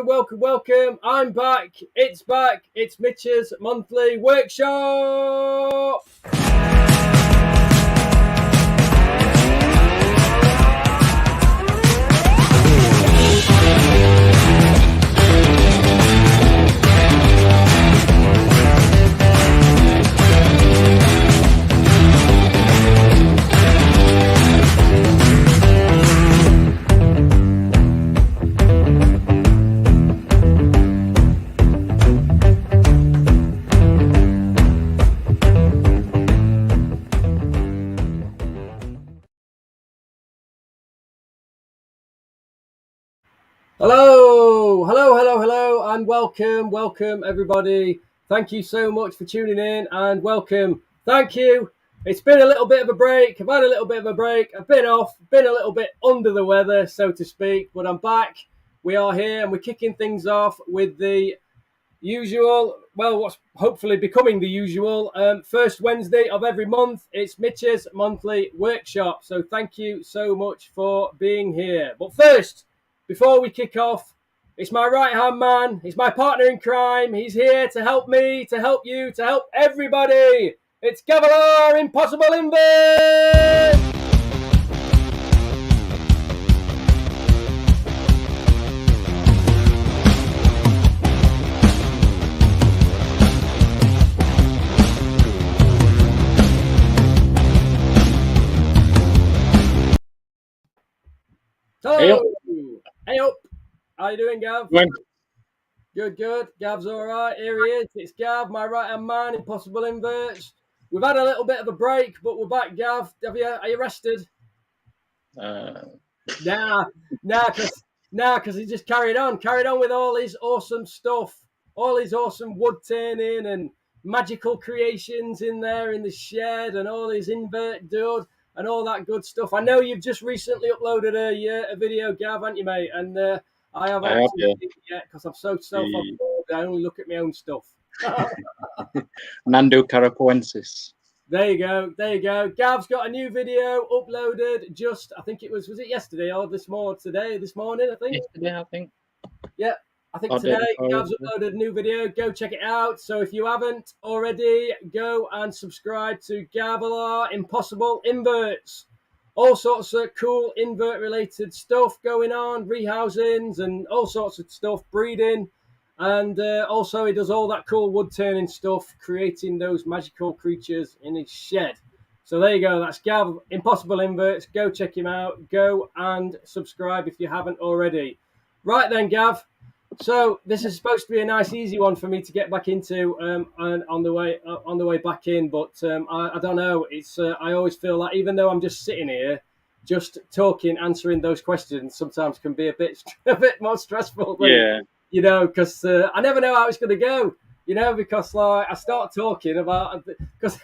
welcome. I'm back. It's back. It's Mitch's monthly workshop. Hello, and welcome everybody. Thank you so much for tuning in and welcome. Thank you. It's been a little bit of a break. I've had a little bit of a break. I've been off, been a little bit under the weather, so to speak, but I'm back. We are here and we're kicking things off with the usual, well, what's hopefully becoming the usual first Wednesday of every month. It's Mitch's monthly workshop. So thank you so much for being here. But first, before we kick off, it's my right-hand man. He's my partner in crime. He's here to help me, to help you, to help everybody. It's Gavilar Impossible Invert! Hello. Hey up. How you doing, Gav? Good. Gav's all right. Here he is. It's Gav, my right-hand man, Impossible Inverts. We've had a little bit of a break, but we're back, Gav. Are you rested? Nah, because he just carried on with all his awesome stuff, all his awesome wood turning and magical creations in there in the shed and all his invert dude and all that good stuff. I know you've just recently uploaded a video, Gav, haven't you, mate? And I haven't actually seen it yet because I'm so self-absorbed. I only look at my own stuff. Nando Carapoensis. There you go. Gav's got a new video uploaded I think it was it yesterday or this morning, I think? Yesterday, I think. Yeah, I think today Gav's uploaded a new video. Go check it out. So if you haven't already, go and subscribe to Gavilar Impossible Inverts. All sorts of cool invert-related stuff going on, rehousings and all sorts of stuff, breeding. And also he does all that cool wood turning stuff, creating those magical creatures in his shed. So there you go. That's Gav Impossible Inverts. Go check him out. Go and subscribe if you haven't already. Right then, Gav. So this is supposed to be a nice, easy one for me to get back into and on the way back in. But I don't know. It's I always feel like even though I'm just sitting here, just talking, answering those questions sometimes can be a bit more stressful. You know, because I never know how it's going to go, you know, because like I start talking about, because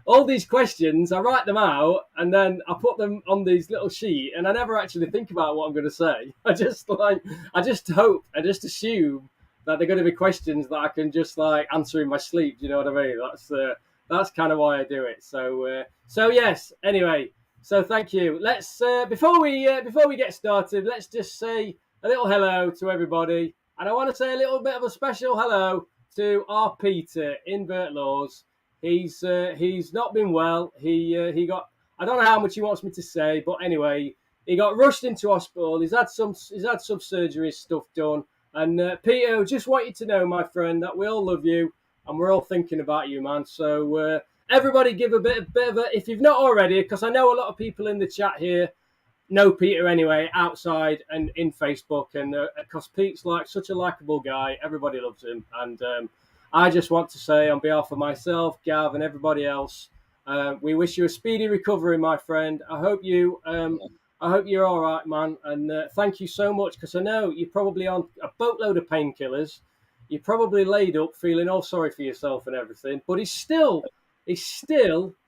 all these questions, I write them out and then I put them on these little sheet and I never actually think about what I'm going to say. I just hope, I just assume that they're going to be questions that I can just like answer in my sleep. Do you know what I mean? That's kind of why I do it. So yes, anyway, so thank you. Let's, before we get started, let's just say a little hello to everybody. And I want to say a little bit of a special hello to our Peter in Invert Laws. He's not been well. He got, I don't know how much he wants me to say, but anyway, he got rushed into hospital. He's had some surgery stuff done. And Peter, just want you to know, my friend, that we all love you and we're all thinking about you, man. So everybody give a bit of a, if you've not already, because I know a lot of people in the chat here know Peter anyway, outside and in Facebook, and because Pete's like such a likable guy, everybody loves him, and I just want to say on behalf of myself, Gav, and everybody else, we wish you a speedy recovery, my friend. I hope you're all right, man, and thank you so much, because I know you're probably on a boatload of painkillers. You're probably laid up feeling all sorry for yourself and everything, but he's still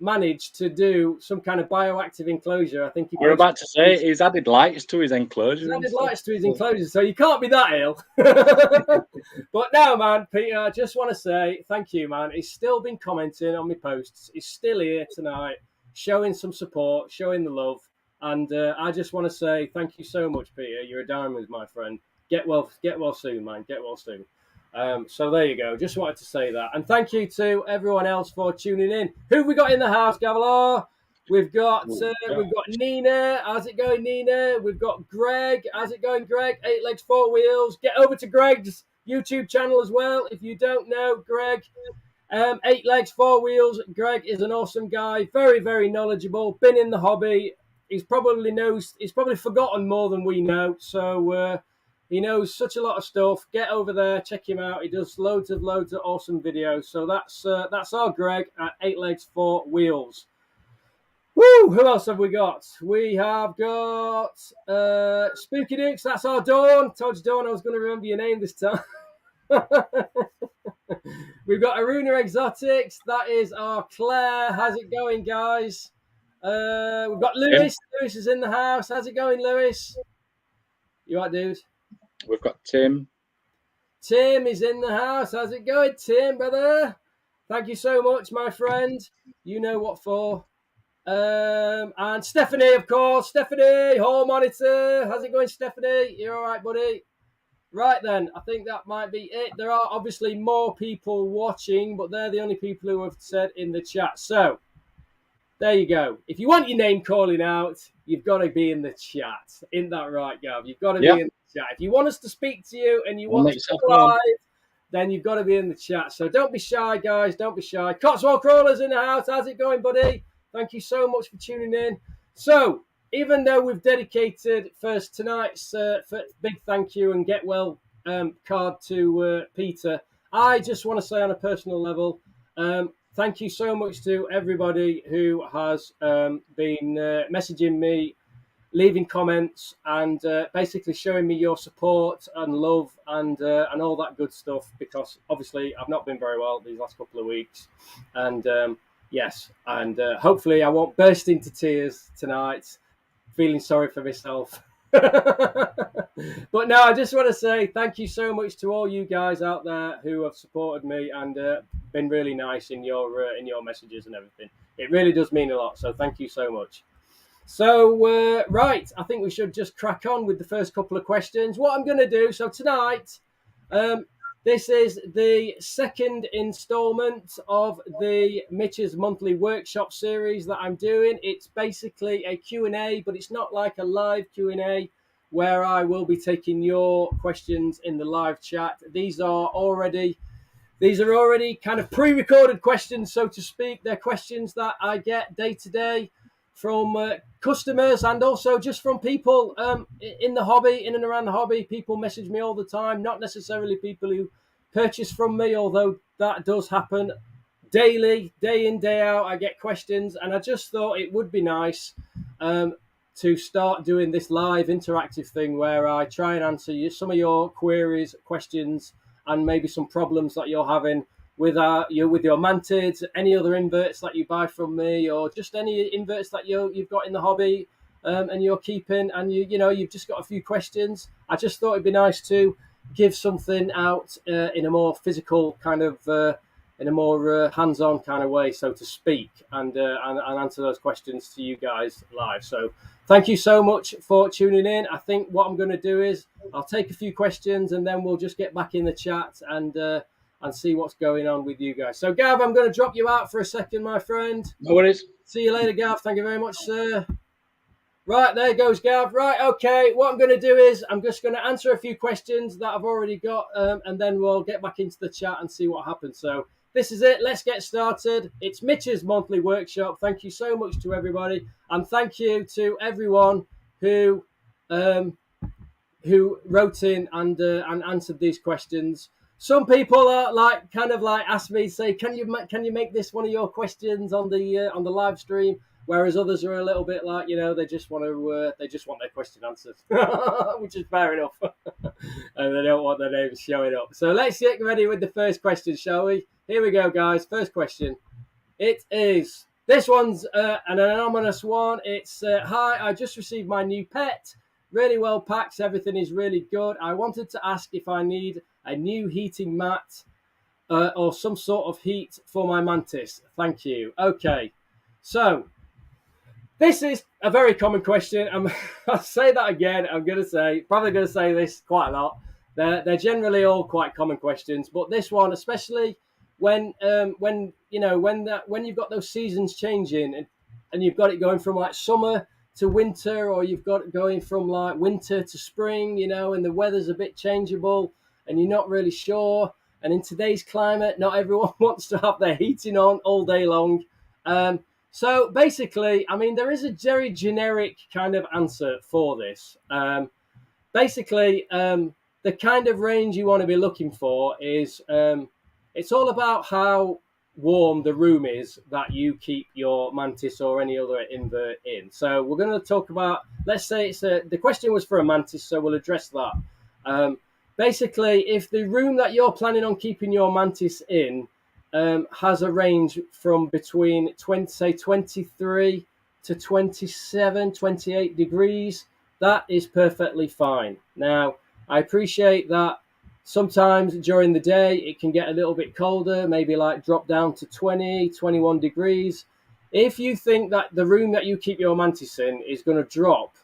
managed to do some kind of bioactive enclosure. I think we're about to say he's added lights to his enclosure. So you can't be that ill. But no, man, Peter, I just want to say thank you, man. He's still been commenting on my posts. He's still here tonight, showing some support, showing the love. And I just want to say thank you so much, Peter. You're a diamond, my friend. get well soon, man. Get well soon. So there you go. Just wanted to say that, and thank you to everyone else for tuning in. Who have we got in the house, Gavilar? We've got Nina. How's it going, Nina? We've got Greg. How's it going, Greg? 8 Legs 4 Wheels. Get over to Greg's YouTube channel as well. If you don't know Greg, 8 Legs 4 Wheels. Greg is an awesome guy. Very, very knowledgeable. Been in the hobby. He's probably forgotten more than we know. So he knows such a lot of stuff. Get over there, check him out. He does loads of awesome videos. So that's our Greg at 8 Legs 4 Wheels. Woo! Who else have we got? We have got Spooky Dukes. That's our Dawn. Told you, Dawn, I was going to remember your name this time. We've got Aruna Exotics. That is our Claire. How's it going, guys? We've got Lewis. Yeah. Lewis is in the house. How's it going, Lewis? You all right, dude? We've got Tim. Tim is in the house. How's it going, Tim, brother? Thank you so much, my friend. You know what for. And Stephanie, of course. Stephanie, Hall Monitor. How's it going, Stephanie? You all right, buddy? Right then, I think that might be it. There are obviously more people watching, but they're the only people who have said in the chat. So, there you go. If you want your name calling out, you've got to be in the chat. Isn't that right, Gav? You've got to be in the chat. If you want us to speak to you and you want to go live, then you've got to be in the chat. So don't be shy, guys. Don't be shy. Cotswold Crawler's in the house. How's it going, buddy? Thank you so much for tuning in. So, even though we've dedicated first tonight's big thank you and get well card to Peter, I just want to say on a personal level, thank you so much to everybody who has been messaging me, leaving comments, and basically showing me your support and love and all that good stuff. Because obviously I've not been very well these last couple of weeks, and yes, and hopefully I won't burst into tears tonight, feeling sorry for myself. But no, I just want to say thank you so much to all you guys out there who have supported me and been really nice in your messages and everything. It really does mean a lot. So thank you so much. So right, I think we should just crack on with the first couple of questions. What I'm going to do, so tonight, this is the second installment of the Mitch's Monthly Workshop series that I'm doing. It's basically a Q&A, but it's not like a live Q&A where I will be taking your questions in the live chat. These are already kind of pre-recorded questions, so to speak. They're questions that I get day to day from customers and also just from people in the hobby, in and around the hobby. People message me all the time, not necessarily people who purchase from me, although that does happen daily, day in, day out. I get questions, and I just thought it would be nice to start doing this live interactive thing where I try and answer some of your queries, questions, and maybe some problems that you're having with your mantids, any other inverts that you buy from me, or just any inverts that you've got in the hobby and you're keeping, and you've just got a few questions. I just thought it'd be nice to give something out in a more physical kind of, in a more hands-on kind of way, so to speak, and answer those questions to you guys live. So thank you so much for tuning in. I think what I'm going to do is I'll take a few questions and then we'll just get back in the chat and see what's going on with you guys. So, Gav, I'm going to drop you out for a second, my friend. No worries. See you later, Gav. Thank you very much, sir. Right, there goes Gav. Right, okay. What I'm going to do is I'm just going to answer a few questions that I've already got, and then we'll get back into the chat and see what happens. So, this is it. Let's get started. It's Mitch's Monthly Workshop. Thank you so much to everybody, and thank you to everyone who wrote in and answered these questions. Some people are kind of ask me, say, can you make this one of your questions on the live stream? Whereas others are a little bit like, they just want their question answered, which is fair enough, and they don't want their names showing up. So let's get ready with the first question, shall we? Here we go, guys. First question. This one's an anonymous one. It's hi, I just received my new pet. Really well packed. Everything is really good. I wanted to ask if I need a new heating mat or some sort of heat for my mantis. Thank you. Okay. So This is a very common question. I'll say that again. Probably going to say this quite a lot. They're generally all quite common questions, but this one, especially when when you've got those seasons changing and you've got it going from like summer to winter, or you've got it going from like winter to spring, and the weather's a bit changeable and you're not really sure. And in today's climate, not everyone wants to have their heating on all day long. So basically, I mean, there is a very generic kind of answer for this. The kind of range you want to be looking for is it's all about how warm the room is that you keep your mantis or any other invert in. So we're going to talk about, let's say the question was for a mantis, so we'll address that. Basically, if the room that you're planning on keeping your mantis in has a range from between 23 to 27, 28 degrees, that is perfectly fine. Now, I appreciate that sometimes during the day it can get a little bit colder, maybe like drop down to 20, 21 degrees. If you think that the room that you keep your mantis in is going to drop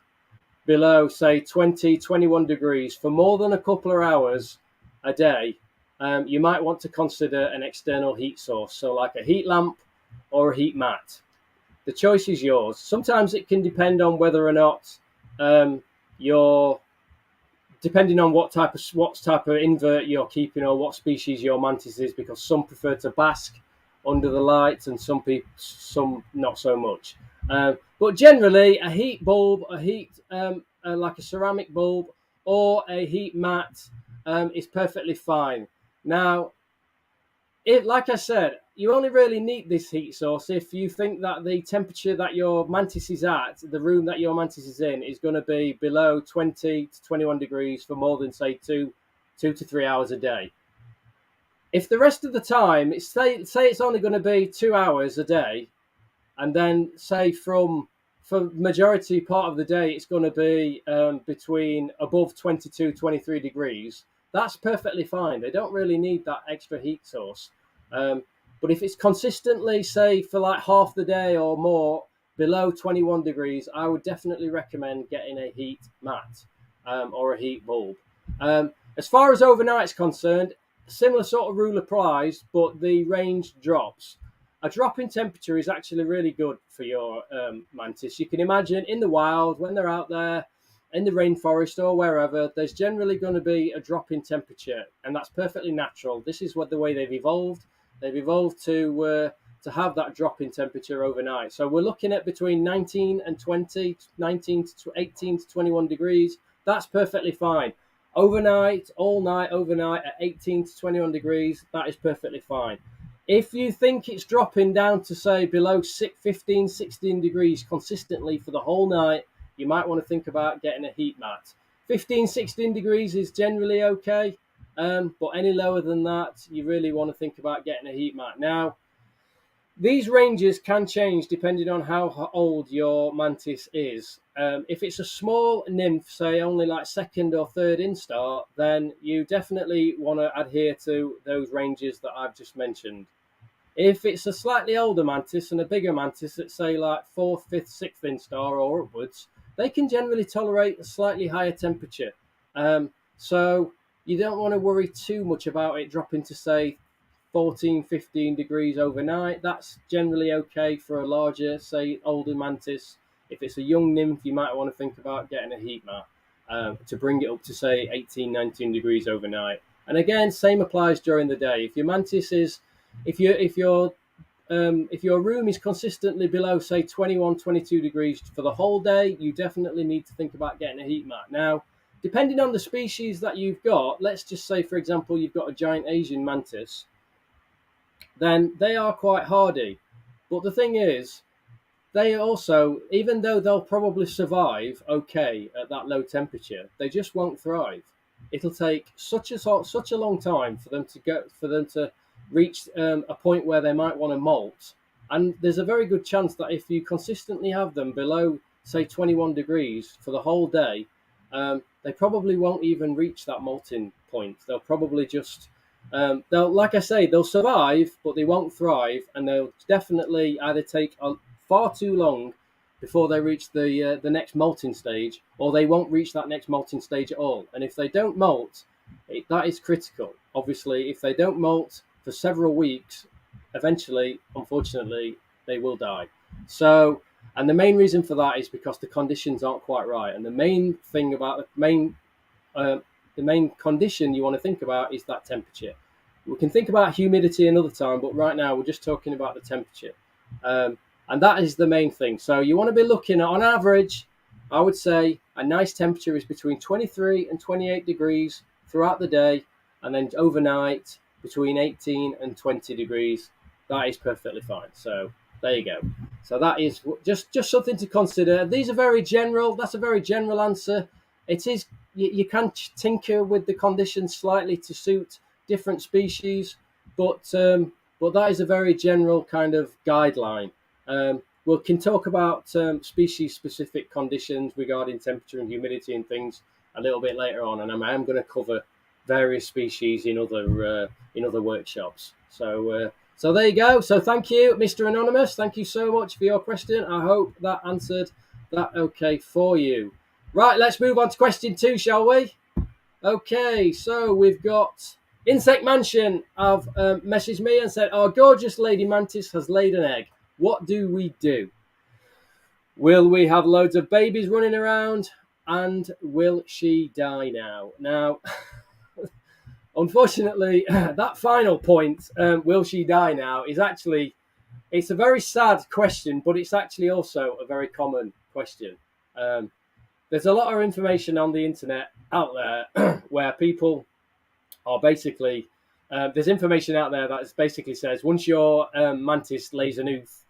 below, say, 20, 21 degrees for more than a couple of hours a day, you might want to consider an external heat source. So like a heat lamp or a heat mat. The choice is yours. Sometimes it can depend on whether or not depending on what type of invert you're keeping or what species your mantis is, because some prefer to bask under the light and some not so much. But generally, a heat bulb, like a ceramic bulb or a heat mat is perfectly fine. Now, like I said, you only really need this heat source if you think that the temperature that your mantis is at, the room that your mantis is in, is going to be below 20 to 21 degrees for more than, say, 2 to 3 hours a day. If the rest of the time, say it's only going to be 2 hours a day, and then say for majority part of the day it's going to be between above 22, 23 degrees, that's perfectly fine. They don't really need that extra heat source. But if it's consistently, say, for like half the day or more below 21 degrees, I would definitely recommend getting a heat mat or a heat bulb. As far as overnight's concerned, similar sort of rule applies, but the range drops. A drop in temperature is actually really good for your mantis. You can imagine in the wild, when they're out there in the rainforest or wherever, there's generally going to be a drop in temperature, and that's perfectly natural. This is the way they've evolved. They've evolved to have that drop in temperature overnight. So we're looking at between 19 and 20, 19 to 18 to 21 degrees. That's perfectly fine. Overnight, all night, overnight at 18 to 21 degrees, that is perfectly fine. If you think it's dropping down to, say, below 15, 16 degrees consistently for the whole night, you might want to think about getting a heat mat. 15, 16 degrees is generally okay, but any lower than that, you really want to think about getting a heat mat. Now, these ranges can change depending on how old your mantis is. If it's a small nymph, say only like second or third instar, then you definitely want to adhere to those ranges that I've just mentioned. If it's a slightly older mantis and a bigger mantis at, say, like fourth, fifth, sixth instar or upwards, they can generally tolerate a slightly higher temperature. So you don't want to worry too much about it dropping to, say, 14, 15 degrees overnight. That's generally okay for a larger, say, older mantis. If it's a young nymph, you might want to think about getting a heat mat to bring it up to, say, 18, 19 degrees overnight. And again, same applies during the day. If your mantis is, if your room is consistently below, say, 21, 22 degrees for the whole day, you definitely need to think about getting a heat mat. Now, depending on the species that you've got, let's just say, for example, you've got a giant Asian mantis, then they are quite hardy. But the thing is, they also, even though they'll probably survive okay at that low temperature, they just won't thrive. It'll take such a long time for them to reach a point where they might want to molt. And there's a very good chance that if you consistently have them below, say, 21 degrees for the whole day, they probably won't even reach that molting point. They'll probably just like I say, they'll survive, but they won't thrive, and they'll definitely either take far too long before they reach the next molting stage, or they won't reach that next molting stage at all. And if they don't molt, that is critical. Obviously, if they don't molt for several weeks, eventually, unfortunately, they will die. So, and the main reason for that is because the conditions aren't quite right. And the main thing about the main condition you want to think about is that temperature. We can think about humidity another time, but right now we're just talking about the temperature. And that is the main thing. So you want to be looking at, on average, I would say a nice temperature is between 23 and 28 degrees throughout the day, and then overnight between 18 and 20 degrees. That is perfectly fine. So there you go. So that is just something to consider. These are very general. That's a very general answer. It is, you can tinker with the conditions slightly to suit different species, but that is a very general kind of guideline. We can talk about species-specific conditions regarding temperature and humidity and things a little bit later on, and I am going to cover various species in other workshops. So there you go. So thank you, Mr. Anonymous. Thank you so much for your question. I hope that answered that okay for you. Right, let's move on to question 2, shall we? Okay, so we've got Insect Mansion have messaged me and said, our gorgeous lady mantis has laid an egg. What do we do? Will we have loads of babies running around? And will she die now? Now, unfortunately, that final point, will she die now, is actually, it's a very sad question, but it's actually also a very common question. There's a lot of information on the internet out there where people are basically, there's information out there that basically says once your mantis lays an ooth,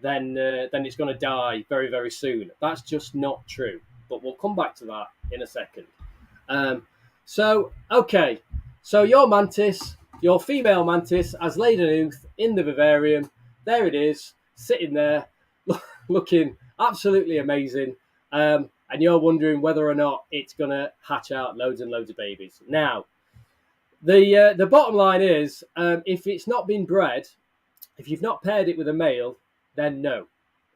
then it's going to die very, very soon. That's just not true. But we'll come back to that in a second. So your mantis, your female mantis, has laid an ooth in the vivarium. There it is, sitting there, looking absolutely amazing. And you're wondering whether or not it's going to hatch out loads and loads of babies. Now, the bottom line is, if it's not been bred, if you've not paired it with a male, then no,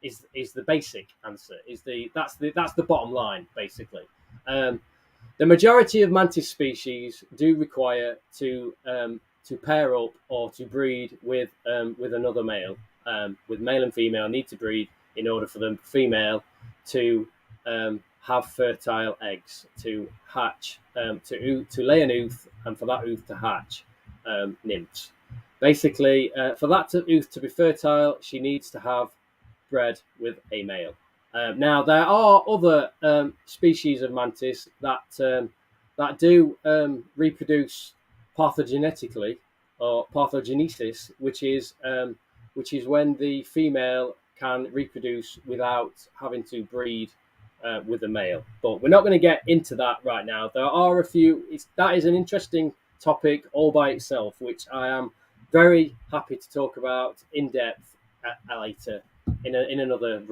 is the basic answer. That's the bottom line, basically. The majority of mantis species do require to pair up or to breed with another male. With male and female need to breed in order for the female to have fertile eggs, to hatch, to lay an ooth, and for that ooth to hatch nymphs. Basically, for that ooth to be fertile, she needs to have bred with a male. Now, there are other species of mantis that do reproduce parthenogenetically, or parthenogenesis, which is when the female can reproduce without having to breed with a male. But we're not going to get into that right now. There are a few. That is an interesting topic all by itself, which I am very happy to talk about in depth later in another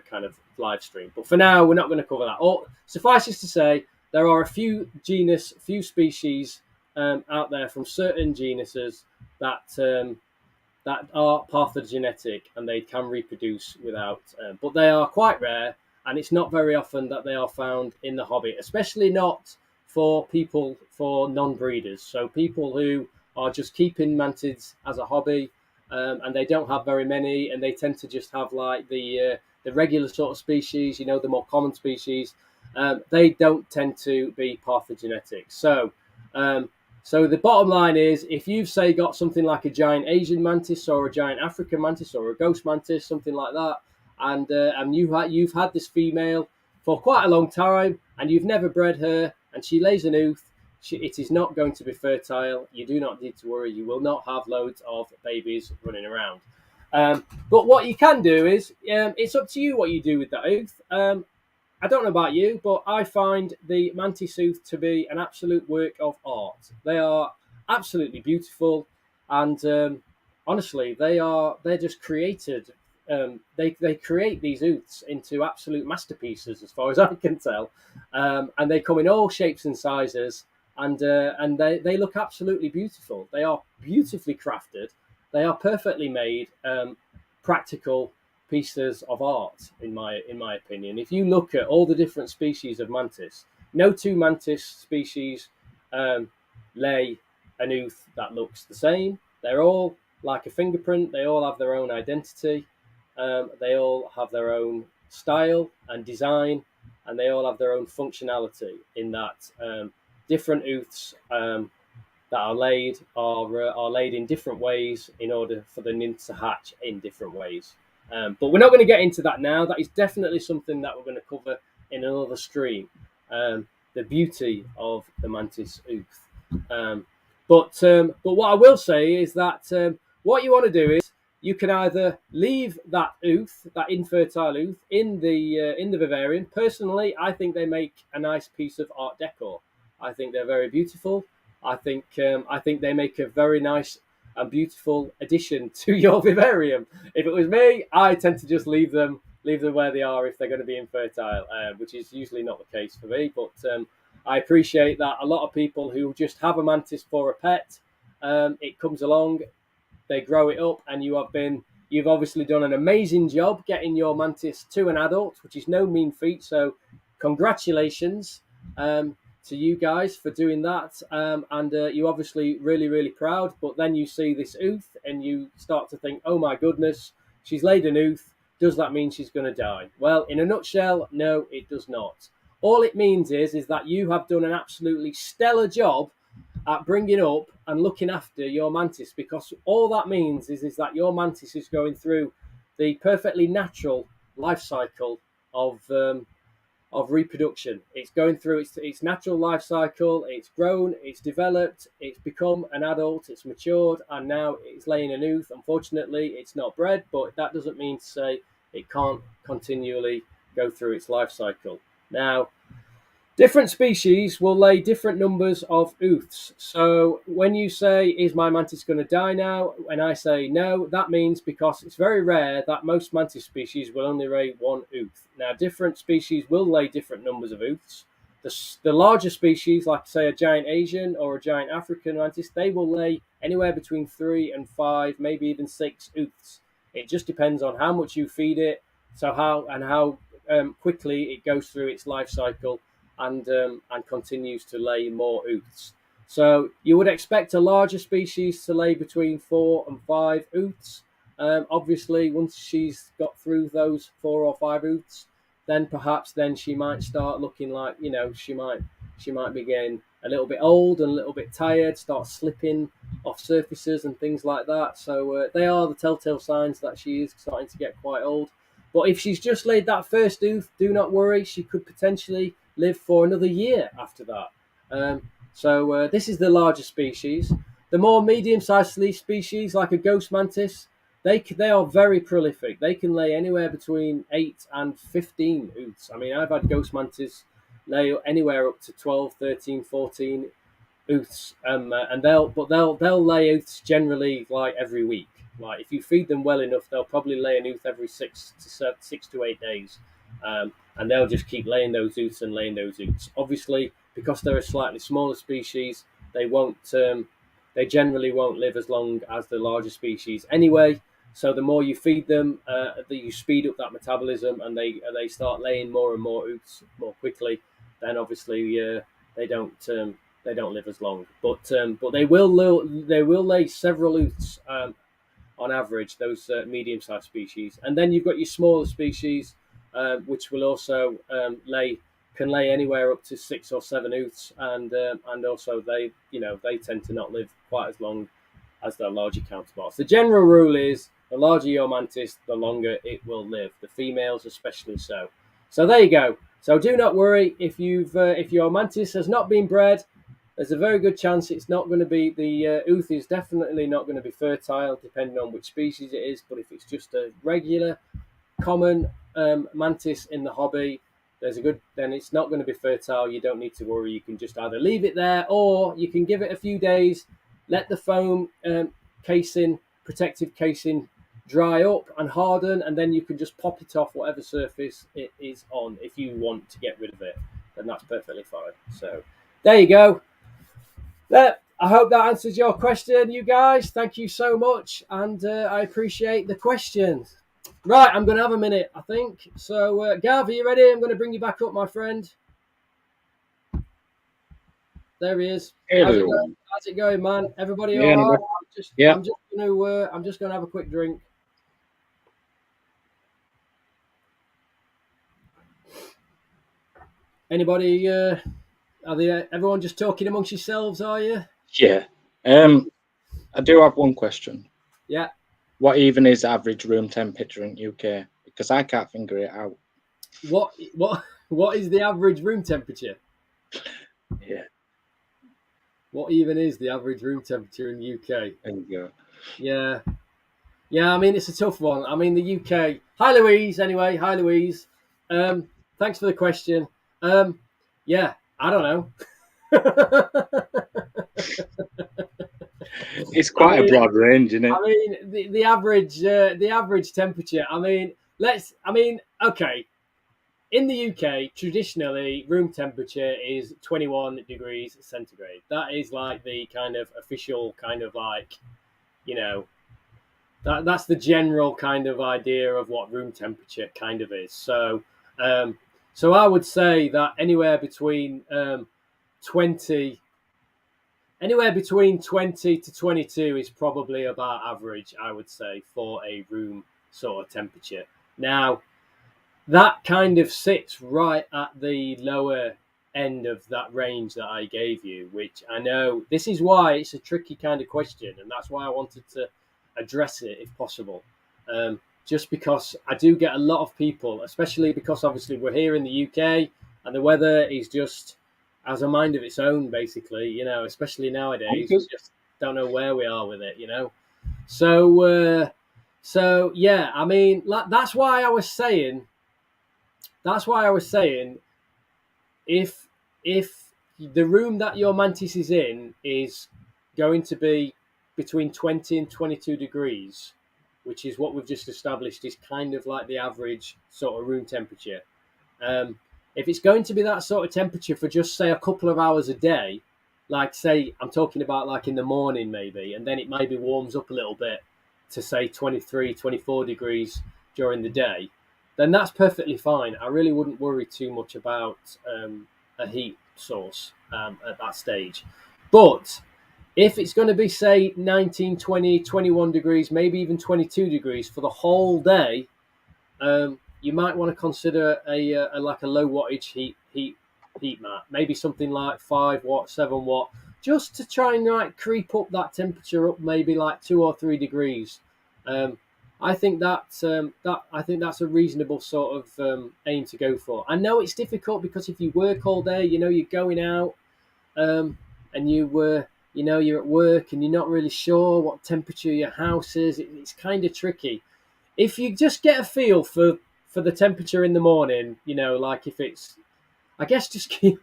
kind of live stream. But for now, we're not going to cover that. Suffice it to say, there are a few species out there from certain genuses that are parthenogenetic and they can reproduce without, but they are quite rare, and it's not very often that they are found in the hobby, especially not for non-breeders. So people who are just keeping mantids as a hobby, and they don't have very many, and they tend to just have like the regular sort of species, the more common species. They don't tend to be parthenogenetic. So the bottom line is, if you've say got something like a giant Asian mantis or a giant African mantis or a ghost mantis, something like that, and you've had this female for quite a long time and you've never bred her, and she lays an ooth, it is not going to be fertile. You do not need to worry. You will not have loads of babies running around. But what you can do is, it's up to you what you do with that ooth. I don't know about you, but I find the mantis ooth to be an absolute work of art. They are absolutely beautiful, and honestly, they're just created. They create these ooths into absolute masterpieces, as far as I can tell, and they come in all shapes and sizes, and they look absolutely beautiful. They are beautifully crafted. They are perfectly made, practical, pieces of art, in my opinion. If you look at all the different species of mantis, no two mantis species lay an ooth that looks the same. They're all like a fingerprint. They all have their own identity. They all have their own style and design, and they all have their own functionality. In that, different ooths that are laid are laid in different ways in order for the nymphs to hatch in different ways. But we're not going to get into that now. That is definitely something that we're going to cover in another stream. The beauty of the mantis ooth. But what I will say is that what you want to do is you can either leave that ooth, that infertile ooth, in the vivarium. Personally, I think they make a nice piece of art decor. I think they're very beautiful. I think they make a very nice and beautiful addition to your vivarium. If it was me, I tend to just leave them where they are if they're going to be infertile, which is usually not the case for me. But I appreciate that a lot of people who just have a mantis for a pet, it comes along, they grow it up, and you've obviously done an amazing job getting your mantis to an adult, which is no mean feat. So congratulations to you guys for doing that. And you're obviously really, really proud. But then you see this ooth and you start to think, oh my goodness, she's laid an ooth. Does that mean she's going to die? Well, in a nutshell, no, it does not. All it means is that you have done an absolutely stellar job at bringing up and looking after your mantis, because all that means is that your mantis is going through the perfectly natural life cycle of reproduction. It's going through its natural life cycle. It's grown, it's developed, it's become an adult, it's matured, and now it's laying an ooth. Unfortunately, it's not bred, but that doesn't mean to say it can't continually go through its life cycle. Now, different species will lay different numbers of ooths. So when you say, is my mantis going to die now? And I say no, that means because it's very rare that most mantis species will only lay one ooth. Now, different species will lay different numbers of ooths. The larger species, like say a giant Asian or a giant African mantis, they will lay anywhere between 3 and 5, maybe even 6 ooths. It just depends on how much you feed it, so how quickly it goes through its life cycle and continues to lay more ooths. So you would expect a larger species to lay between 4 and 5 ooths. Obviously, once she's got through those 4 or 5 ooths, then perhaps she might start looking like, she might be getting a little bit old and a little bit tired, start slipping off surfaces and things like that. So they are the telltale signs that she is starting to get quite old. But if she's just laid that first ooth, do not worry. She could potentially live for another year after that. So this is the larger species. The more medium-sized species, like a ghost mantis, they are very prolific. They can lay anywhere between 8 and 15 ooths. I mean, I've had ghost mantis lay anywhere up to 12, 13, 14 ooths, and they'll lay ooths generally like every week. Like if you feed them well enough, they'll probably lay an ooth every 6 to 8 days, and they'll just keep laying those ooths and laying those ooths. Obviously, because they're a slightly smaller species, they generally won't live as long as the larger species anyway. So the more you feed them, you speed up that metabolism, and they start laying more and more ooths more quickly. Then obviously they don't live as long, but they will lay several ooths on average. Those medium-sized species, and then you've got your smaller species, which will also can lay anywhere up to 6 or 7 ooths, and also they tend to not live quite as long as their larger counterparts. The general rule is the larger your mantis, the longer it will live. The females especially so. So there you go. So do not worry if your mantis has not been bred. There's a very good chance it's not going to be, the ooth is definitely not going to be fertile, depending on which species it is. But if it's just a regular, common mantis in the hobby, then it's not going to be fertile. You don't need to worry. You can just either leave it there, or you can give it a few days, let the foam protective casing dry up and harden, and then you can just pop it off whatever surface it is on. If you want to get rid of it, then that's perfectly fine. So there you go. I hope that answers your question, you guys. Thank you so much, and I appreciate the questions. Right, I'm going to have a minute, I think. So, Gav, are you ready? I'm going to bring you back up, my friend. There he is. How's it Hello. going? How's it going, man? Everybody Yeah, all no right? good. Yeah. I'm just going to have a quick drink. Anybody? Are they? Everyone just talking amongst yourselves? Are you? Yeah. I do have one question. Yeah. What even is average room temperature in UK? Because I can't figure it out. What is the average room temperature? Yeah. What even is the average room temperature in the UK? There you go. Yeah. Yeah, I mean, it's a tough one. I mean, the UK. Hi, Louise. Anyway, hi, Louise. Thanks for the question. Yeah, I don't know. It's quite a broad range, isn't it? I mean, the average temperature. I mean, okay. In the UK, traditionally, room temperature is 21 degrees centigrade. That is like the kind of official kind of like, you know, that's the general kind of idea of what room temperature kind of is. So I would say that 20, anywhere between 20 to 22 is probably about average, I would say, for a room sort of temperature. Now, that kind of sits right at the lower end of that range that I gave you, which I know this is why it's a tricky kind of question, and that's why I wanted to address it if possible. Just because I do get a lot of people, especially because obviously we're here in the UK and the weather is just has a mind of its own, basically, especially nowadays. We just don't know where we are with it. So yeah, I mean, that's why I was saying if the room that your mantis is in is going to be between 20 and 22 degrees, which is what we've just established is kind of like the average sort of room temperature. If it's going to be that sort of temperature for just say a couple of hours a day, like say I'm talking about like in the morning maybe, and then it maybe warms up a little bit to say 23, 24 degrees during the day, then that's perfectly fine. I really wouldn't worry too much about a heat source at that stage. But if it's going to be, say, 19, 20, 21 degrees, maybe even 22 degrees for the whole day, you might want to consider a like a low wattage heat mat, maybe something like 5 watt, 7 watt, just to try and like creep up that temperature up maybe like 2 or 3 degrees. I think that's a reasonable sort of aim to go for. I know it's difficult because if you work all day, you're going out, and you're at work and you're not really sure what temperature your house is. It's kind of tricky. If you just get a feel for the temperature in the morning, like if it's, I guess just keep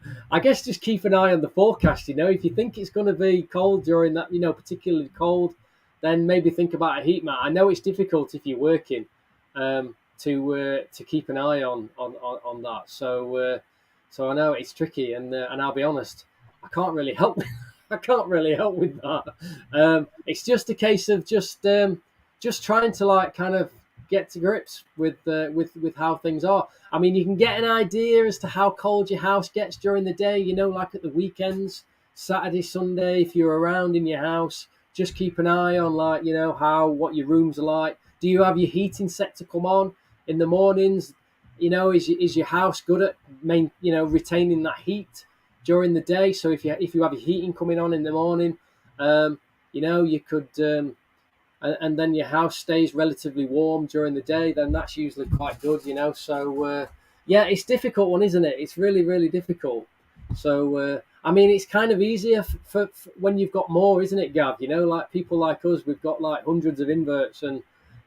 an eye on the forecast. If you think it's going to be cold during that, particularly cold, then maybe think about a heat mat. I know it's difficult if you're working, to keep an eye on that. So I know it's tricky, and I'll be honest, I can't really help. I can't really help with that. It's just a case of just trying to like kind of get to grips with how things are. I mean, you can get an idea as to how cold your house gets during the day. Like at the weekends, Saturday, Sunday, if you're around in your house, just keep an eye on like what your rooms are like. Do you have your heating set to come on in the mornings? Is your house good at retaining that heat during the day? So if you have your heating coming on in the morning, you could and then your house stays relatively warm during the day, then that's usually quite good. So yeah, it's a difficult one, isn't it? It's really, really difficult. So I mean, it's kind of easier for when you've got more, isn't it, Gav? Like people like us, we've got like hundreds of inverts, and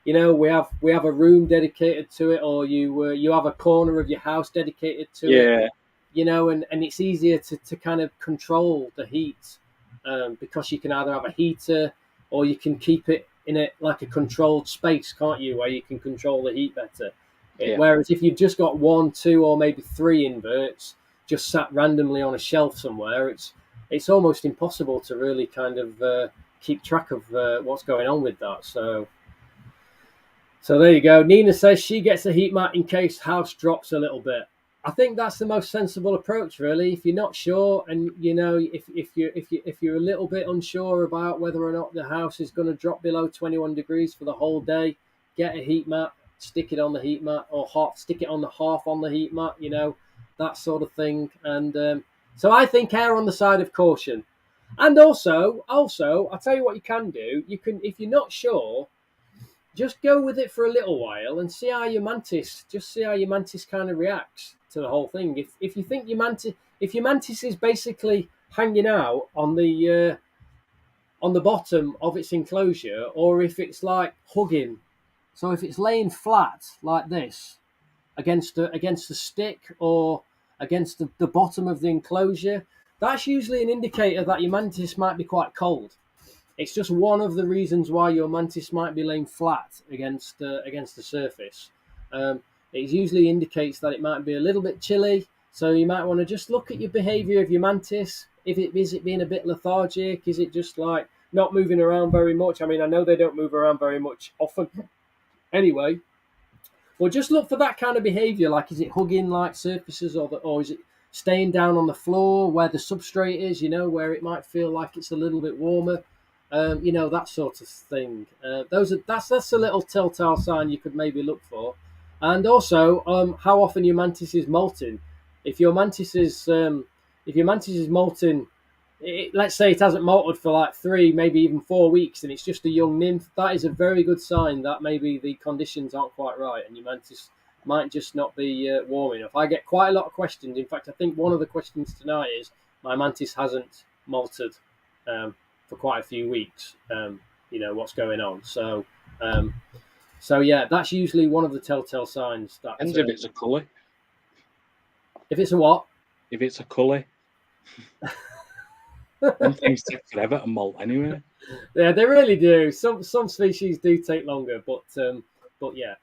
we have a room dedicated to it, or you have a corner of your house dedicated to it. And it's easier to kind of control the heat, because you can either have a heater or you can keep it in like a controlled space, can't you, where you can control the heat better. Whereas if you've just got 1, 2, or maybe 3 inverts just sat randomly on a shelf somewhere, it's almost impossible to really kind of keep track of what's going on with that. So So there you go. Nina says she gets a heat mat in case house drops a little bit. I think that's the most sensible approach, really. If you're not sure, and if you're a little bit unsure about whether or not the house is going to drop below 21 degrees for the whole day, get a heat mat, stick it on the heat mat, or stick it on the half on the heat mat. That sort of thing. And so I think err on the side of caution. And also, I'll tell you what you can do. You can, if you're not sure, just go with it for a little while and see how your mantis kind of reacts to the whole thing. If you think if your mantis is basically hanging out on the bottom of its enclosure, or if it's like hugging, so if it's laying flat like this against a stick or against the bottom of the enclosure, that's usually an indicator that your mantis might be quite cold. It's just one of the reasons why your mantis might be laying flat against the surface. It usually indicates that it might be a little bit chilly, so you might want to just look at your behaviour of your mantis. Is it being a bit lethargic? Is it just like not moving around very much? I mean, I know they don't move around very much often. Anyway, well, just look for that kind of behaviour. Like, is it hugging like surfaces, or is it staying down on the floor where the substrate is? Where it might feel like it's a little bit warmer. That sort of thing. That's a little telltale sign you could maybe look for. And also, how often your mantis is molting. If your mantis is molting, let's say it hasn't molted for like 3, maybe even 4 weeks, and it's just a young nymph, that is a very good sign that maybe the conditions aren't quite right, and your mantis might just not be warm enough. I get quite a lot of questions. In fact, I think one of the questions tonight is my mantis hasn't molted for quite a few weeks. What's going on? So yeah, that's usually one of the telltale signs. Depends if it's a cully. If it's a what? If it's a cully. Them things take forever to molt anyway. Yeah, they really do. Some species do take longer, but yeah.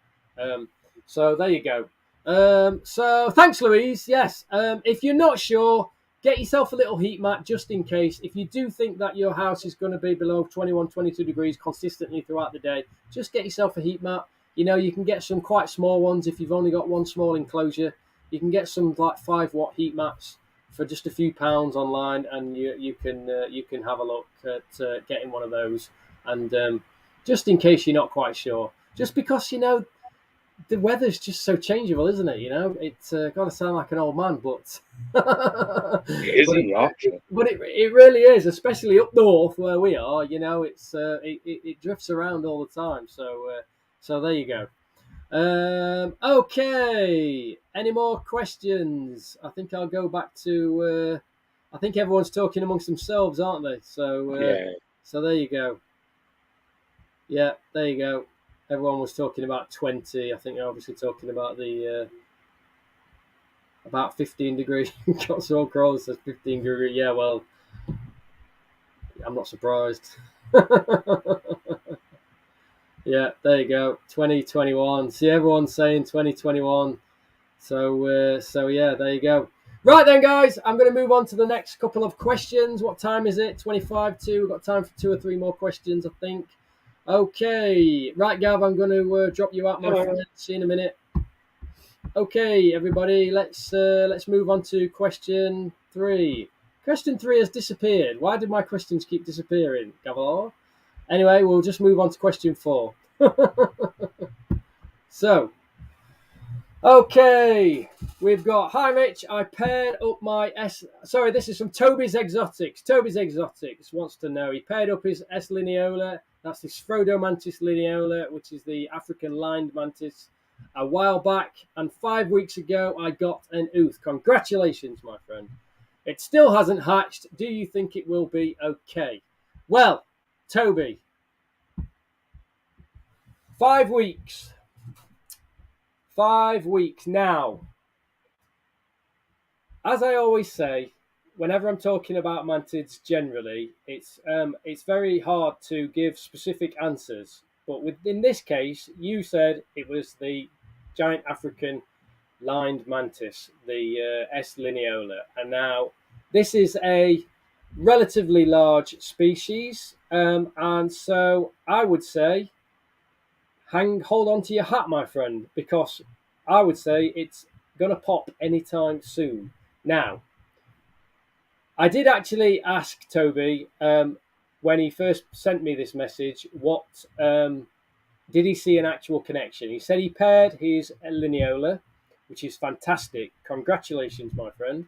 So there you go. So thanks, Louise. Yes. If you're not sure, get yourself a little heat mat just in case. If you do think that your house is going to be below 21, 22 degrees consistently throughout the day, just get yourself a heat mat. You can get some quite small ones if you've only got one small enclosure. You can get some like 5-watt heat mats for just a few pounds online, and you can have a look at getting one of those. And just in case you're not quite sure, just because the weather's just so changeable, isn't it? It's got to sound like an old man, but it is in Yorkshire. But it really is, especially up north where we are. It's it drifts around all the time. So there you go. Okay. Any more questions? I think I'll go back to. I think everyone's talking amongst themselves, aren't they? So yeah. So there you go. Yeah, there you go. Everyone was talking about 20. I think they're obviously talking about the about 15 degrees. Cotswold Crawl says 15 degrees. Yeah, well, I'm not surprised. Yeah, there you go. 2021. See, everyone's saying 2021. So yeah, there you go. Right then, guys, I'm going to move on to the next couple of questions. What time is it? 25 to. We've got time for 2 or 3 more questions, I think. Okay. Right, Gav, I'm going to drop you out, my friend. See you in a minute. Okay, everybody, let's move on to question 3. Question 3 has disappeared. Why did my questions keep disappearing, Gav? Anyway, we'll just move on to question 4. So, okay, we've got, hi Mitch, I paired up my sorry, this is from Toby's Exotics. Toby's Exotics wants to know, he paired up his S. lineola, that's the Sphodomantis lineola, which is the African lined mantis, a while back, and 5 weeks ago I got an ooth. Congratulations, my friend. It still hasn't hatched. Do you think it will be okay? Well, Toby, 5 weeks. 5 weeks now. As I always say, whenever I'm talking about mantids, generally, it's very hard to give specific answers. But in this case, you said it was the giant African lined mantis, the S. lineola, and now this is a relatively large species, and so I would say, hold on to your hat, my friend, because I would say it's going to pop anytime soon. Now, I did actually ask Toby when he first sent me this message, what did he see an actual connection? He said he paired his lineola, which is fantastic. Congratulations, my friend.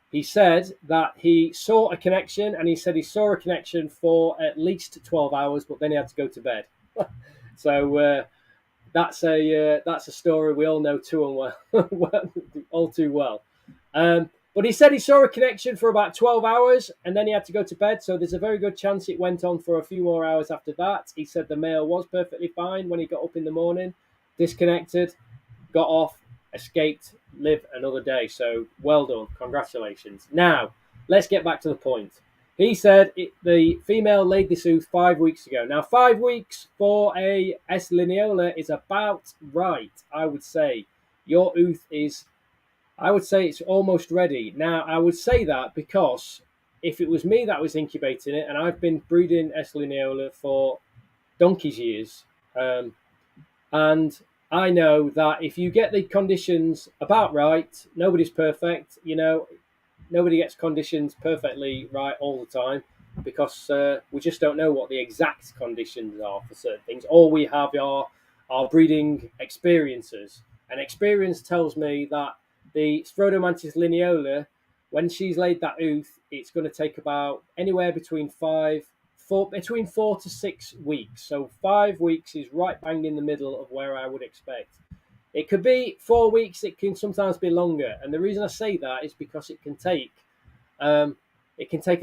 He said that he saw a connection, and he said he saw a connection for at least 12 hours, but then he had to go to bed. So that's a story we all know too well, all too well. But he said he saw a connection for about 12 hours, and then he had to go to bed. So there's a very good chance it went on for a few more hours after that. He said the male was perfectly fine when he got up in the morning, disconnected, got off, escaped, lived another day. So well done, congratulations. Now let's get back to the point. He said the female laid this ooth 5 weeks ago. Now 5 weeks for a S. lineola is about right, I would say. Your ooth is, I would say it's almost ready. Now I would say that because if it was me that was incubating it, and I've been breeding S. lineola for donkey's years, and I know that if you get the conditions about right, nobody's perfect, nobody gets conditions perfectly right all the time, because we just don't know what the exact conditions are for certain things. All we have are our breeding experiences. And experience tells me that the Scrotomantis lineola, when she's laid that ooth, it's going to take about anywhere between 4 to 6 weeks. So 5 weeks is right bang in the middle of where I would expect. It could be 4 weeks. It can sometimes be longer, and the reason I say that is because it can take a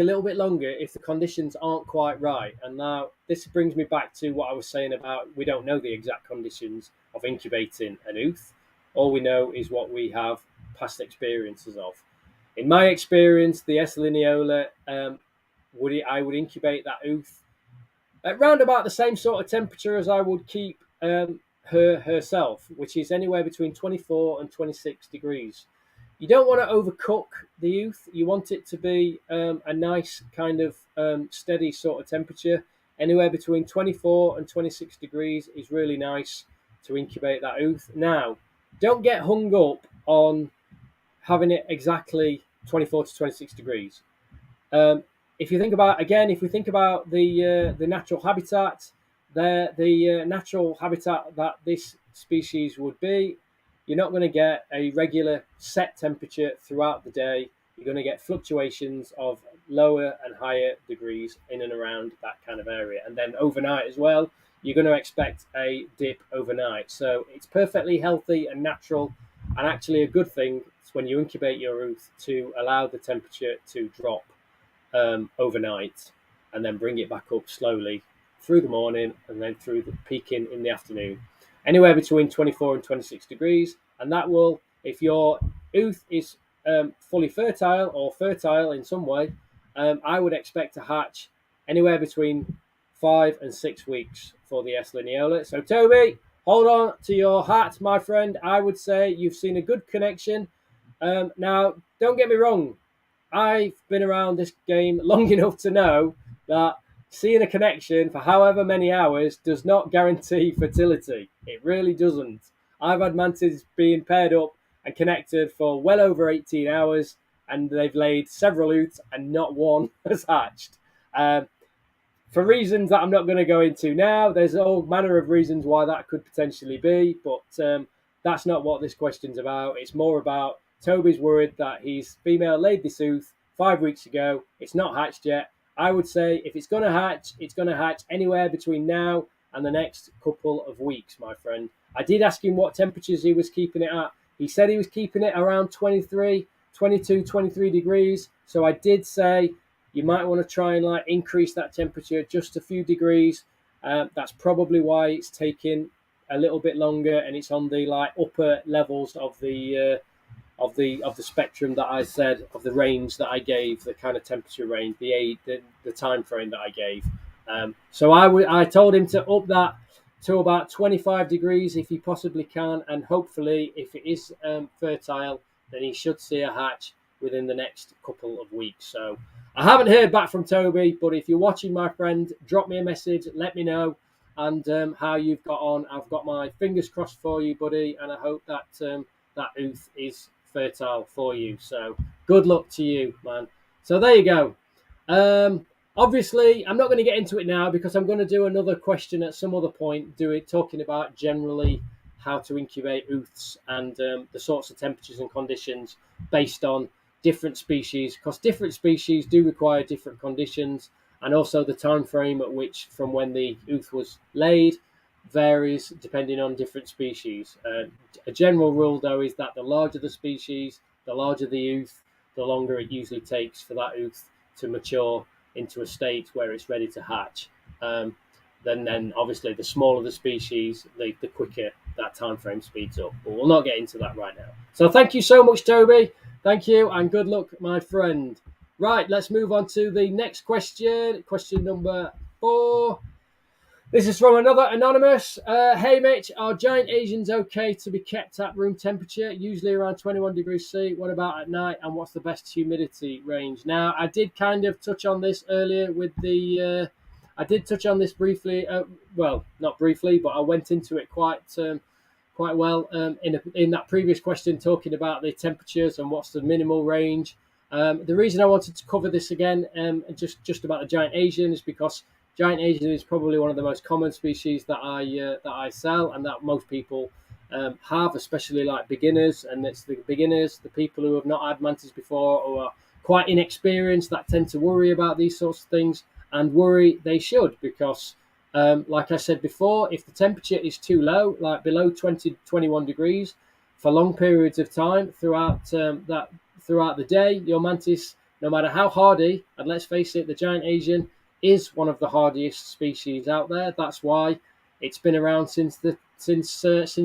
little bit longer if the conditions aren't quite right. And now this brings me back to what I was saying about we don't know the exact conditions of incubating an ooth. All we know is what we have past experiences of. In my experience, the S. lineola, I would incubate that ooth at round about the same sort of temperature as I would keep herself, which is anywhere between 24 and 26 degrees. You don't want to overcook the youth. You want it to be a nice kind of steady sort of temperature. Anywhere between 24 and 26 degrees is really nice to incubate that ooth. Now, don't get hung up on having it exactly 24 to 26 degrees. If we think about the natural habitat, the natural habitat that this species would be, you're not going to get a regular set temperature throughout the day. You're going to get fluctuations of lower and higher degrees in and around that kind of area. And then overnight as well, you're going to expect a dip overnight. So it's perfectly healthy and natural, and actually a good thing when you incubate your ooth to allow the temperature to drop overnight and then bring it back up slowly through the morning and then through the peaking in the afternoon. Anywhere between 24 and 26 degrees. And that will, if your ooth is fully fertile or fertile in some way, I would expect to hatch anywhere between 5 and 6 weeks for the S. lineola. So Toby, hold on to your hat, my friend. I would say you've seen a good connection. Now, don't get me wrong. I've been around this game long enough to know that seeing a connection for however many hours does not guarantee fertility. It really doesn't. I've had mantids being paired up and connected for well over 18 hours, and they've laid several ooths and not one has hatched. For reasons that I'm not going to go into now, there's all manner of reasons why that could potentially be, but that's not what this question's about. It's more about Toby's worried that his female laid this ooth 5 weeks ago. It's not hatched yet. I would say if it's going to hatch, it's going to hatch anywhere between now and the next couple of weeks, my friend. I did ask him what temperatures he was keeping it at. He said he was keeping it around 22, 23 degrees. So I did say you might want to try and increase that temperature just a few degrees. That's probably why it's taking a little bit longer, and it's on the upper levels of the spectrum that I said, of the range that I gave, the kind of temperature range, the time frame that I gave. So I told him to up that to about 25 degrees if he possibly can, and hopefully if it is fertile, then he should see a hatch within the next couple of weeks. So I haven't heard back from Toby, but if you're watching, my friend, drop me a message, let me know. and how you've got on. I've got my fingers crossed for you, buddy, and I hope that that ooth is fertile for you. So good luck to you, man. So there you go. Obviously, I'm not going to get into it now because I'm going to do another question at some other point, talking about generally how to incubate ooths and the sorts of temperatures and conditions based on different species, because different species do require different conditions, and also the time frame at which from when the ooth was laid varies depending on different species. A general rule, though, is that the larger the species, the larger the ooth, the longer it usually takes for that ooth to mature into a state where it's ready to hatch. Then obviously the smaller the species, the quicker that time frame speeds up. But we'll not get into that right now. So thank you so much, Toby. Thank you, and good luck, my friend. Right, let's move on to the next question. Question number 4. This is from another anonymous. Hey, Mitch, are giant Asians okay to be kept at room temperature, usually around 21 degrees C? What about at night, and what's the best humidity range? Now, I did kind of touch on this earlier with the... I did touch on this briefly. Well, not briefly, but I went into it quite well in that previous question, talking about the temperatures and what's the minimal range. The reason I wanted to cover this again, just about the giant Asian, is because giant Asian is probably one of the most common species that I sell, and that most people have, especially like beginners. And it's the beginners, the people who have not had mantis before or are quite inexperienced, that tend to worry about these sorts of things, and worry they should, because like I said before, if the temperature is too low, like below 20, 21 degrees, for long periods of time throughout the day, your mantis, no matter how hardy, and let's face it, the giant Asian is one of the hardiest species out there. That's why it's been around since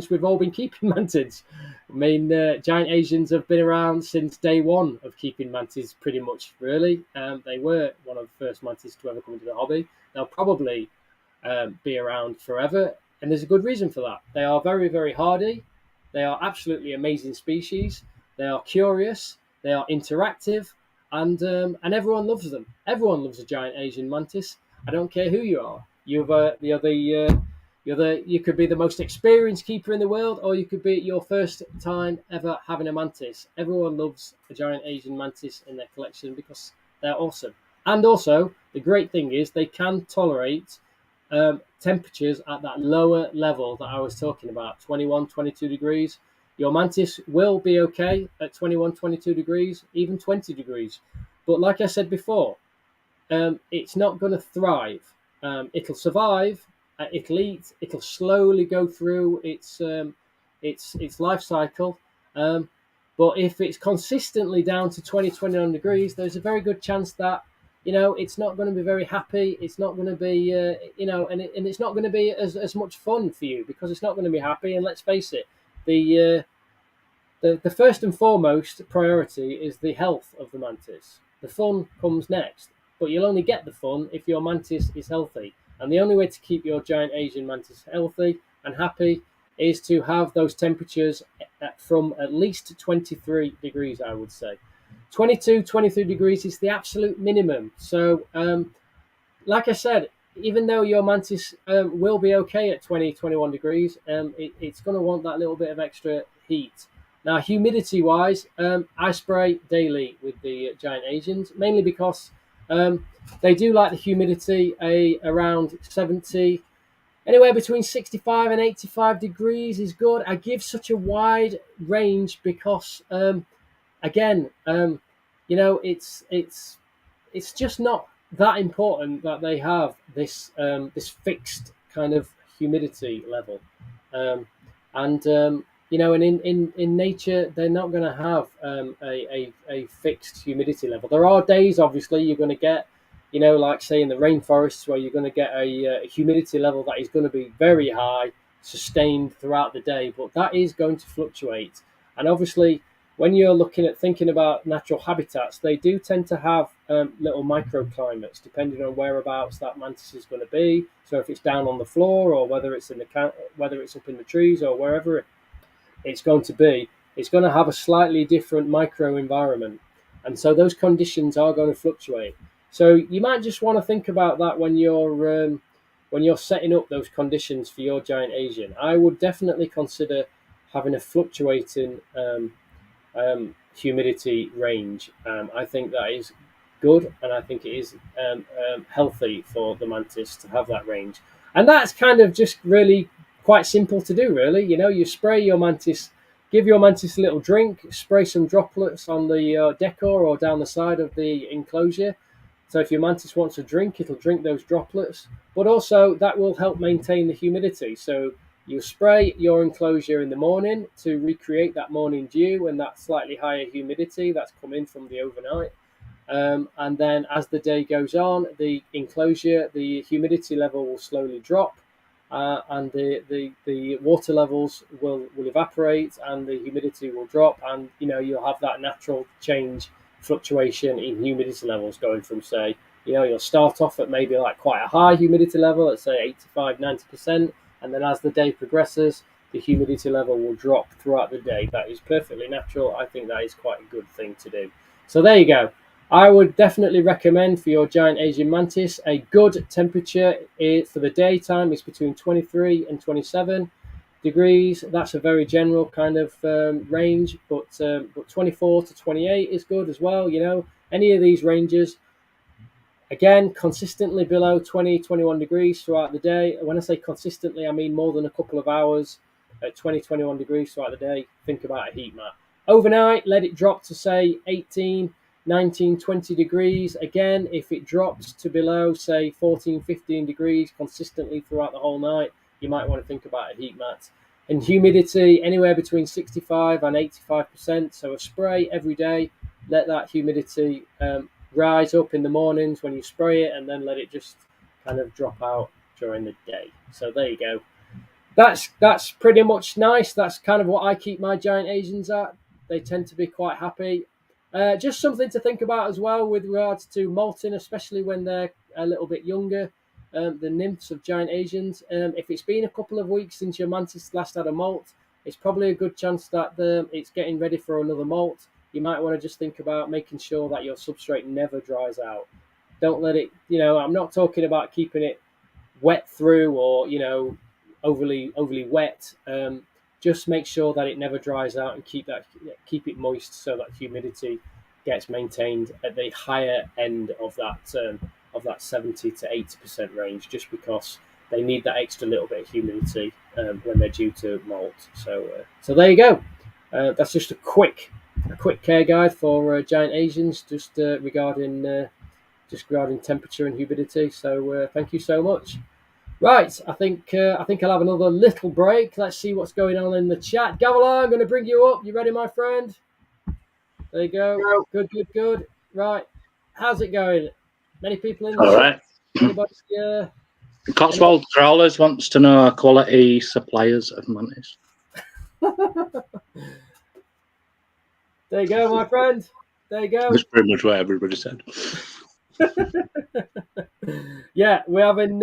we've all been keeping mantids. I mean, giant Asians have been around since day one of keeping mantids, pretty much. Really, they were one of the first mantids to ever come into the hobby. They'll probably be around forever, and there's a good reason for that. They are very, very hardy. They are absolutely amazing species. They are curious. They are interactive, and everyone loves them. Everyone loves a giant Asian mantis. I don't care who you are. You could be the most experienced keeper in the world, or you could be your first time ever having a mantis. Everyone loves a giant Asian mantis in their collection because they're awesome. And also, the great thing is they can tolerate temperatures at that lower level that I was talking about, 21, 22 degrees. Your mantis will be okay at 21, 22 degrees, even 20 degrees. But like I said before, it's not going to thrive. It'll survive, it'll eat, it'll slowly go through its life cycle. But if it's consistently down to 20, 21 degrees, there's a very good chance that it's not going to be very happy. It's not going to be, and it's not going to be as much fun for you, because it's not going to be happy. And let's face it, the first and foremost priority is the health of the mantis. The fun comes next, but you'll only get the fun if your mantis is healthy. And the only way to keep your giant Asian mantis healthy and happy is to have those temperatures from at least 23 degrees, I would say. 22, 23 degrees is the absolute minimum. So, like I said, even though your mantis will be okay at 20, 21 degrees, it's going to want that little bit of extra heat. Now, humidity-wise, I spray daily with the giant Asians, mainly because they do like the humidity around 70. Anywhere between 65 and 85 degrees is good. I give such a wide range because, again, it's just not that important that they have this fixed kind of humidity level, and in nature they're not going to have a fixed humidity level. There are days, obviously, you're going to get, like say in the rainforests, where you're going to get a humidity level that is going to be very high, sustained throughout the day, but that is going to fluctuate. And obviously, when you're thinking about natural habitats, they do tend to have little microclimates depending on whereabouts that mantis is going to be. So if it's down on the floor, or whether it's up in the trees, or wherever it's going to be, it's going to have a slightly different micro environment, and so those conditions are going to fluctuate. So you might just want to think about that when you're when you're setting up those conditions for your giant Asian, I would definitely consider having a fluctuating humidity range. I think that is good, and I think it is healthy for the mantis to have that range. And that's kind of just really quite simple to do, really. You spray your mantis, give your mantis a little drink, spray some droplets on the decor or down the side of the enclosure. So if your mantis wants a drink, it'll drink those droplets. But also that will help maintain the humidity. So you spray your enclosure in the morning to recreate that morning dew and that slightly higher humidity that's come in from the overnight. And then as the day goes on, the enclosure, the humidity level will slowly drop, and the water levels will evaporate, and the humidity will drop, and you'll have that natural change fluctuation in humidity levels going from, say, you'll start off at maybe like quite a high humidity level, let's say 85-90%, and then as the day progresses, the humidity level will drop throughout the day. That is perfectly natural. I think that is quite a good thing to do. So there you go. I would definitely recommend for your giant Asian mantis a good temperature for the daytime is between 23 and 27 degrees. That's a very general kind of range, but 24 to 28 is good as well. Any of these ranges, again, consistently below 20, 21 degrees throughout the day. When I say consistently, I mean more than a couple of hours at 20, 21 degrees throughout the day. Think about a heat mat. Overnight, let it drop to, say, 18, 19, 20 degrees. Again, if it drops to below, say, 14, 15 degrees consistently throughout the whole night, you might want to think about a heat mat. And humidity, anywhere between 65 and 85%. So a spray every day. Let that humidity rise up in the mornings when you spray it, and then let it just kind of drop out during the day. So there you go. That's pretty much nice. That's kind of what I keep my giant Asians at. They tend to be quite happy. Just something to think about as well with regards to molting, especially when they're a little bit younger. The nymphs of giant Asians. If it's been a couple of weeks since your mantis last had a molt, it's probably a good chance that it's getting ready for another molt. You might want to just think about making sure that your substrate never dries out. Don't let it, I'm not talking about keeping it wet through or, overly wet. Just make sure that it never dries out and keep it moist so that humidity gets maintained at the higher end of that 70 to 80% range, just because they need that extra little bit of humidity when they're due to molt. So there you go. That's just a quick care guide for giant Asians, just regarding temperature and humidity. So thank you so much. Right, I think I'll have another little break. Let's see what's going on in the chat. Gavilar, I'm going to bring you up. You ready, my friend? There you go. Good. Right, how's it going? Many people in the chat? All right. Anybody? Cotswold Crawlers wants to know quality suppliers of mantis. There you go, my friend. There you go. That's pretty much what everybody said. Yeah, we're having.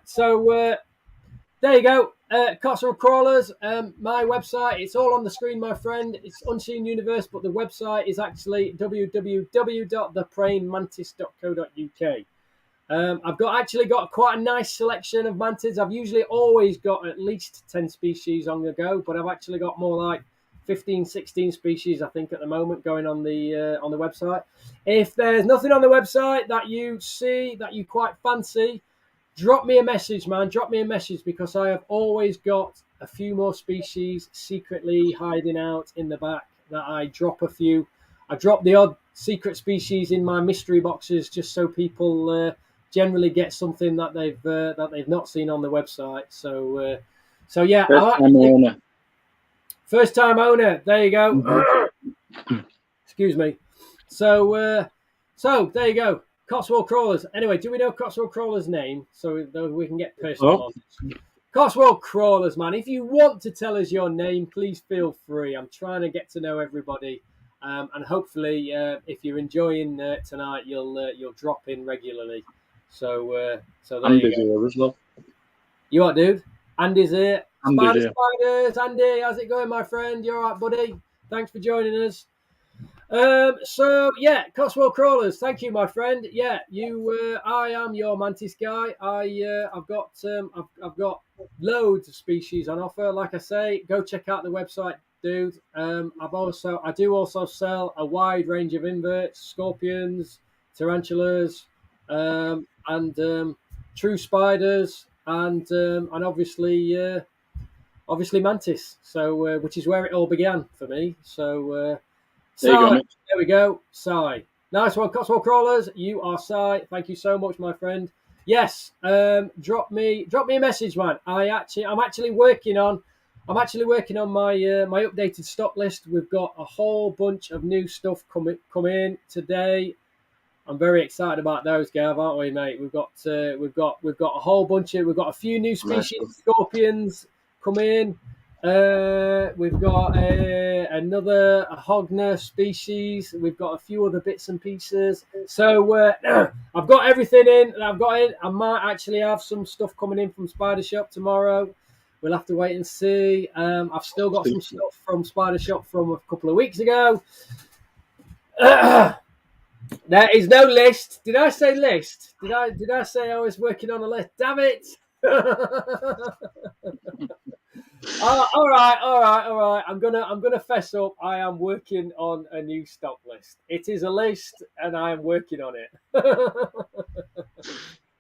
So there you go. Cotswold Crawlers. My website. It's all on the screen, my friend. It's Unseen Universe, but the website is actually www.theprayingmantis.co.uk. I've got quite a nice selection of mantids. I've usually always got at least 10 species on the go, but I've actually got more like 15, 16 species, I think, at the moment going on the website. If there's nothing on the website that you see that you quite fancy, drop me a message, man. Drop me a message, because I have always got a few more species secretly hiding out in the back that I drop a few. I drop the odd secret species in my mystery boxes just so people generally get something that they've not seen on the website. So yeah. First time owner. There you go. Mm-hmm. Excuse me. So there you go. Cotswold Crawlers. Anyway, do we know Cotswold Crawlers' name so we can get personal on this? Cotswold Crawlers, man. If you want to tell us your name, please feel free. I'm trying to get to know everybody, and hopefully, if you're enjoying tonight, you'll drop in regularly. So there Andy's you go. Here as well. You what, dude? Andy's here. Spiders. Andy, how's it going, my friend? You all right, buddy? Thanks for joining us. So yeah, Cotswold Crawlers. Thank you, my friend. Yeah, you. I am your mantis guy. I've got loads of species on offer. Like I say, go check out the website, dude. I do also sell a wide range of inverts, scorpions, tarantulas, and true spiders, and obviously mantis. So which is where it all began for me. So. There you go, Si, Mitch. there we go. Si. Nice one, Cotswold Crawlers. You are Si. Thank you so much, my friend. Yes, drop me a message, man. I'm actually working on my my updated stock list. We've got a whole bunch of new stuff come in today. I'm very excited about those, Gav, aren't we, mate? We've got a whole bunch of, we've got a few new species of scorpions come in. We've got another Hogner species. We've got a few other bits and pieces. So I've got everything in. I might actually have some stuff coming in from Spider Shop tomorrow. We'll have to wait and see. I've still got some stuff from Spider Shop from a couple of weeks ago. There is no list. Did I say list? Did I say I was working on a list? Damn it! All right. I'm gonna fess up. I am working on a new stock list. It is a list, and I am working on it.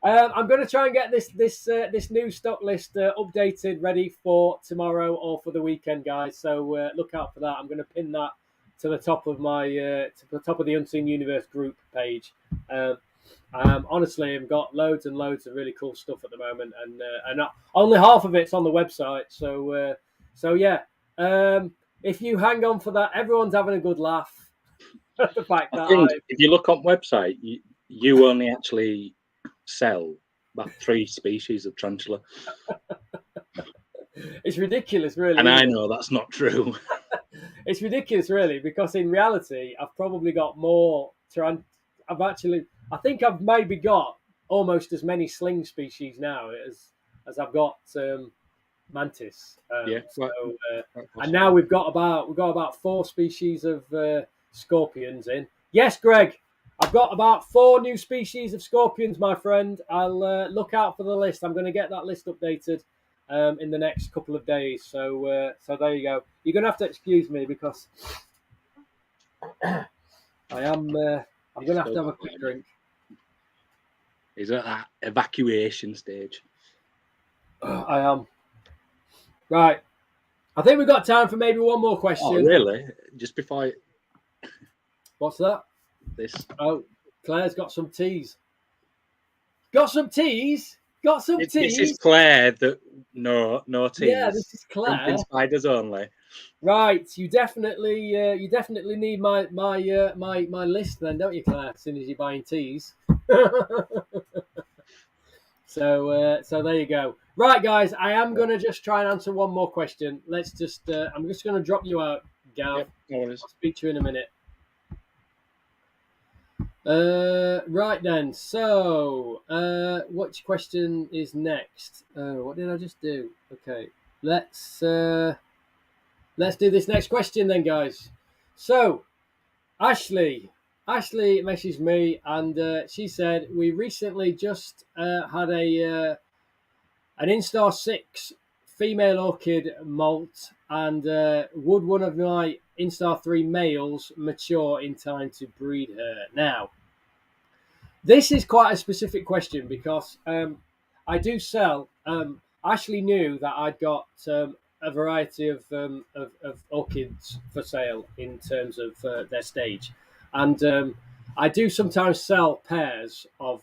I'm going to try and get this new stock list updated, ready for tomorrow or for the weekend, guys. So look out for that. I'm going to pin that to the top of the Unseen Universe group page. Honestly, I've got loads and loads of really cool stuff at the moment, and only half of it's on the website. So yeah. If you hang on for that, everyone's having a good laugh. The fact I think if you look on website, you only actually sell about 3 species of tarantula. It's ridiculous, really. And I know that's not true. It's ridiculous, really, because in reality, I've probably got more I think I've maybe got almost as many sling species now as I've got mantis. And now we've got about 4 species of scorpions in. Yes, Greg, I've got about 4 new species of scorpions, my friend. I'll look out for the list. I'm going to get that list updated in the next couple of days. So there you go. You're going to have to excuse me because I'm going to have a quick drink. He's at that evacuation stage. I am. Right. I think we've got time for maybe one more question. Oh, really? Just before What's that? This. Oh, Claire's got some teas. Got some teas? Got some teas? This is Claire. No teas. Yeah, this is Claire. Jumping spiders only. Right. You definitely need my list then, don't you, Claire? As soon as you're buying teas. So there you go. Right, guys, I am going to just try and answer one more question. Let's just, I'm just going to drop you out, Gav. Yep, no worries. I'll speak to you in a minute. Right then. So, which question is next? What did I just do? Okay, let's do this next question then, guys. So, Ashley messaged me and she said we recently just had an Instar 6 female orchid molt, and would one of my Instar 3 males mature in time to breed her? Now, this is quite a specific question because I do sell. Ashley knew that I'd got a variety of orchids for sale in terms of their stage, and I do sometimes sell pairs of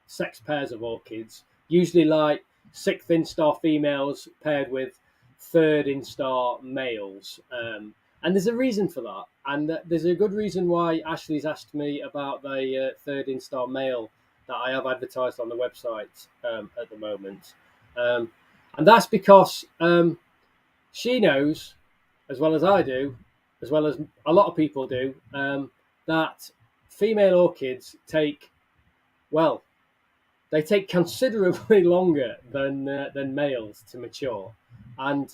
sex pairs of orchids, usually like 6th instar females paired with 3rd instar males, and there's a reason for that, and there's a good reason why Ashley's asked me about the 3rd instar male that I have advertised on the website at the moment, and that's because she knows, as well as I do, as well as a lot of people do, that female orchids take considerably longer than males to mature, and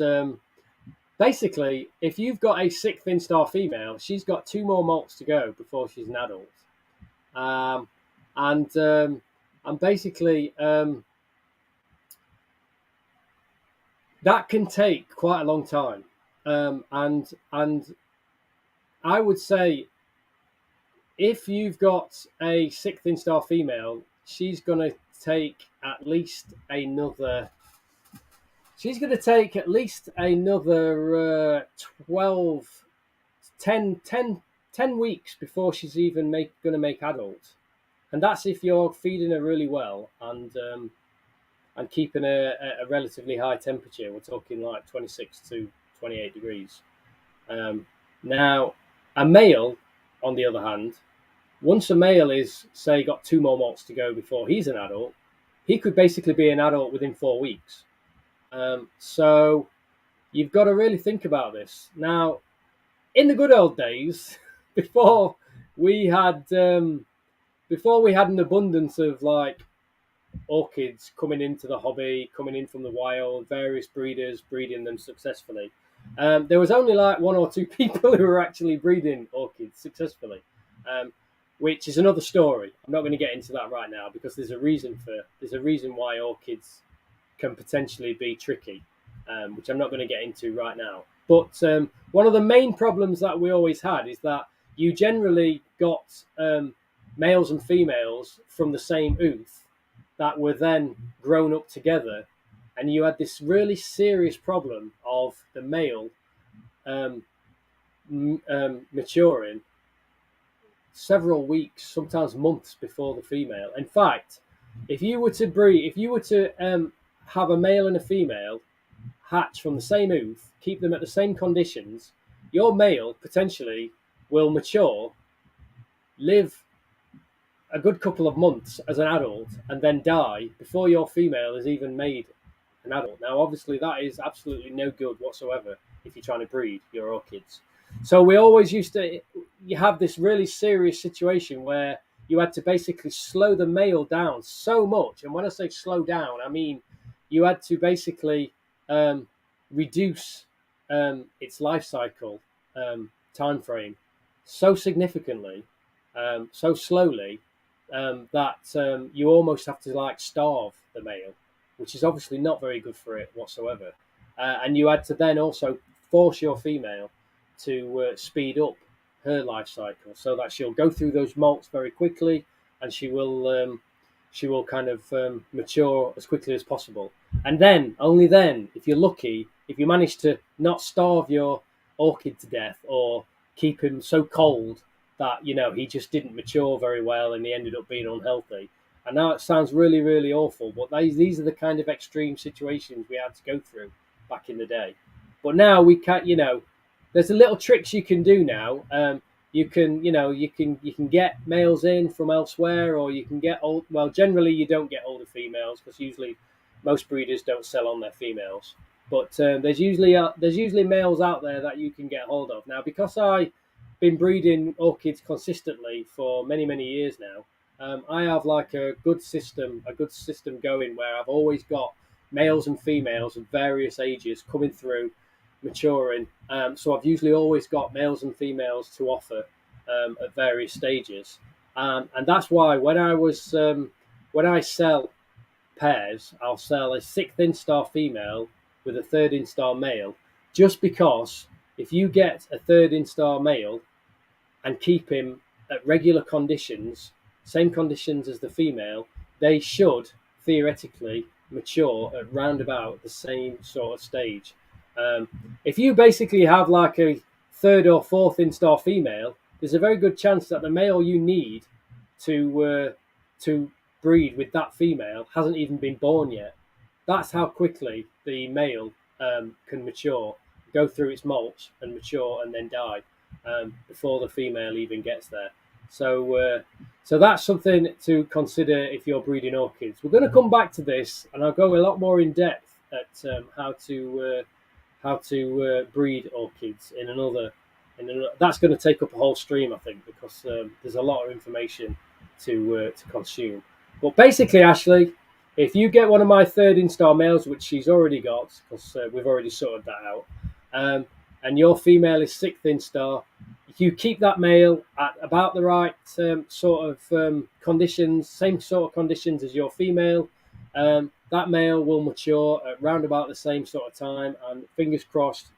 basically, if you've got a 6th instar female, she's got 2 more molts to go before she's an adult. Um, and basically, that can take quite a long time. And I would say if you've got a 6th instar female, she's going to take at least another. She's going to take at least another 12, 10 weeks before she's even going to make adult. And that's if you're feeding her really well and keeping a relatively high temperature. We're talking like 26 to 28 degrees. Now, a male, on the other hand, once a male is, say, got 2 more molts to go before he's an adult, he could basically be an adult within 4 weeks. So you've got to really think about this. Now, in the good old days, before we had an abundance of like orchids coming into the hobby, coming in from the wild, various breeders breeding them successfully, there was only like 1 or 2 people who were actually breeding orchids successfully, which is another story. I'm not going to get into that right now because there's a reason why orchids can potentially be tricky, which I'm not going to get into right now. But one of the main problems that we always had is that you generally got males and females from the same ooth that were then grown up together, and you had this really serious problem of the male maturing several weeks, sometimes months before the female. In fact, if you were to have a male and a female hatch from the same ooth, keep them at the same conditions, your male potentially will mature, live a good couple of months as an adult, and then die before your female is even made an adult. Now, obviously, that is absolutely no good whatsoever if you're trying to breed your orchids. So we always used to have this really serious situation where you had to basically slow the male down so much. And when I say slow down, I mean you had to basically reduce its life cycle time frame so significantly, so slowly, that you almost have to like starve the male, which is obviously not very good for it whatsoever. And you had to then also force your female to speed up her life cycle so that she'll go through those molts very quickly, and she will kind of mature as quickly as possible. And then, only then, if you're lucky, if you manage to not starve your orchid to death or keep him so cold that, you know, he just didn't mature very well and he ended up being unhealthy. And now it sounds really, really awful, but these are the kind of extreme situations we had to go through back in the day. But now we can't, you know, there's a little tricks you can do now. You can get males in from elsewhere, or you can get old. Well, generally you don't get older females because usually most breeders don't sell on their females. But there's usually males out there that you can get hold of. Now, because I've been breeding orchids consistently for many, many years now, I have like a good system going where I've always got males and females of various ages coming through, maturing. So I've usually always got males and females to offer at various stages, and that's why when I sell pairs, I'll sell a 6th instar female with a 3rd instar male, just because if you get a 3rd instar male and keep him at regular conditions, same conditions as the female, they should theoretically mature at round about the same sort of stage. If you basically have like a 3rd or 4th instar female, there's a very good chance that the male you need to breed with that female hasn't even been born yet. That's how quickly the male can mature, go through its molts and mature and then die before the female even gets there. So that's something to consider if you're breeding orchids. We're going to come back to this, and I'll go a lot more in depth at how to breed orchids in another. That's going to take up a whole stream, I think, because there's a lot of information to consume. But basically, Ashley, if you get one of my 3rd instar males, which she's already got, because we've already sorted that out, and your female is 6th instar, if you keep that male at about the right sort of conditions, same sort of conditions as your female, that male will mature at round about the same sort of time. And fingers crossed,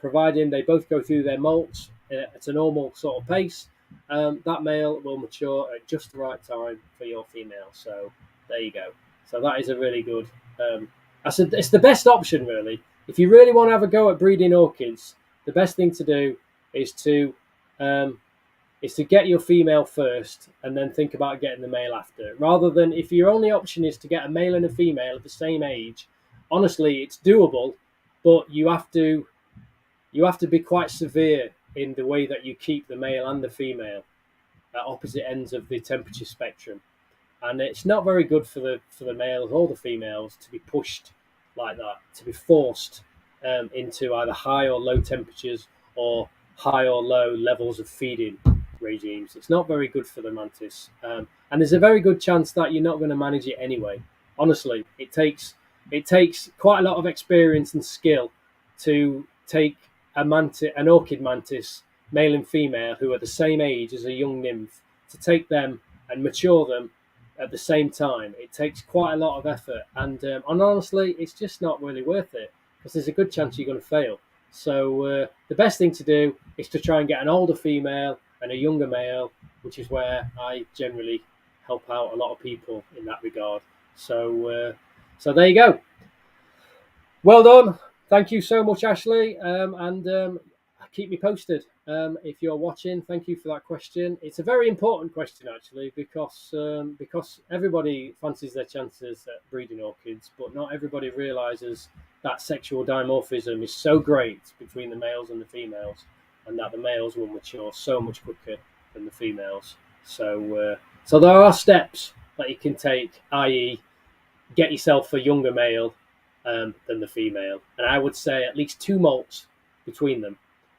providing they both go through their molts at a normal sort of pace, that male will mature at just the right time for your female. So there you go. So that is a really good. It's the best option, really. If you really want to have a go at breeding orchids, the best thing to do is to get your female first and then think about getting the male after. Rather than, if your only option is to get a male and a female at the same age, honestly, it's doable, but you have to be quite severe in the way that you keep the male and the female at opposite ends of the temperature spectrum. And it's not very good for the males or the females to be pushed like that, to be forced into either high or low temperatures or high or low levels of feeding regimes. It's not very good for the mantis, and there's a very good chance that you're not going to manage it anyway. Honestly, it takes quite a lot of experience and skill to take an orchid mantis, male and female, who are the same age as a young nymph, to take them and mature them at the same time. It takes quite a lot of effort, and honestly, it's just not really worth it, because there's a good chance you're going to fail. So the best thing to do is to try and get an older female and a younger male, which is where I generally help out a lot of people in that regard. So there you go. Well done. Thank you so much, Ashley, and keep me posted. If you're watching, thank you for that question. It's a very important question, actually, because everybody fancies their chances at breeding orchids, but not everybody realises that sexual dimorphism is so great between the males and the females, and that the males will mature so much quicker than the females. So there are steps that you can take, i.e., get yourself a younger male than the female, and I would say at least 2 molts between them.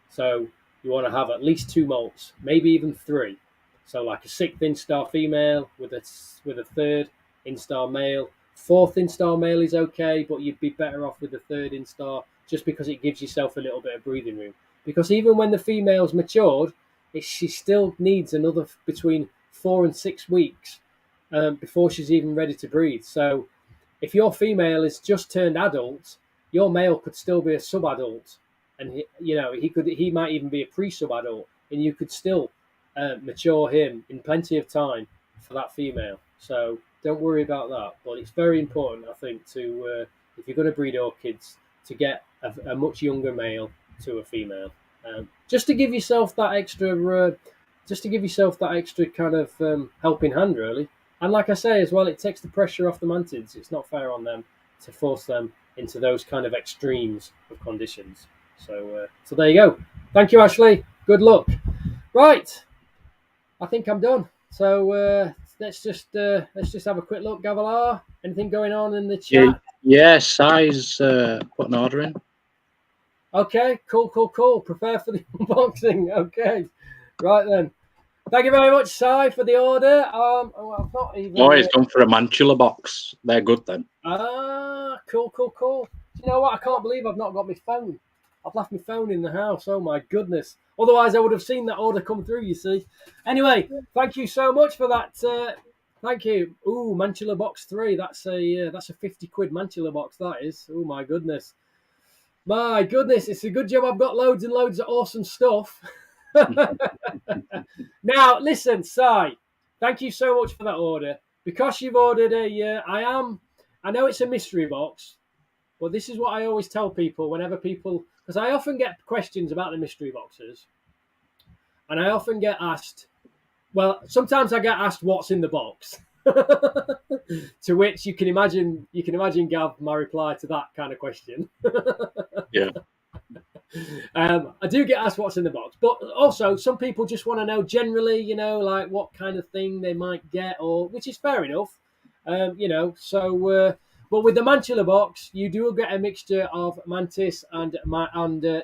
So you want to have at least 2 molts, maybe even 3. So like a 6th instar female with a 3rd instar male. 4th instar male is okay, but you'd be better off with the 3rd instar, just because it gives yourself a little bit of breathing room. Because even when the female's matured, she still needs another between 4 and 6 weeks before she's even ready to breed. So if your female is just turned adult, your male could still be a subadult, and he might even be a pre-subadult, and you could still mature him in plenty of time for that female. So don't worry about that. But it's very important, I think, to if you're going to breed orchids, to get a much younger male to a female, just to give yourself that extra, kind of helping hand, really. And like I say as well, it takes the pressure off the mantids. It's not fair on them to force them into those kind of extremes of conditions. So there you go. Thank you, Ashley. Good luck. Right, I think I'm done. So let's just have a quick look. Gavilar, anything going on in the chat? Yeah, Si's put an order in. Okay, cool. Prepare for the unboxing. Okay, right then. Thank you very much, Si, for the order. I've not even. Oh, he's gone for a Mantula box. They're good then. Ah, cool. You know what? I can't believe I've not got my phone. I've left my phone in the house. Oh my goodness! Otherwise, I would have seen that order come through. You see. Anyway, thank you so much for that. Thank you. Ooh, Mantula box 3. That's a £50 Mantula box. That is. Oh my goodness. My goodness! It's a good job I've got loads and loads of awesome stuff. Now, listen, Si, thank you so much for that order. Because you've ordered I know it's a mystery box, but this is what I always tell people whenever because I often get questions about the mystery boxes, and I often get asked, well, sometimes I get asked what's in the box, to which you can imagine, Gav, my reply to that kind of question. Yeah. I do get asked what's in the box, but also some people just want to know generally, like what kind of thing they might get, which is fair enough, So, but with the Mantula box, you do get a mixture of mantis and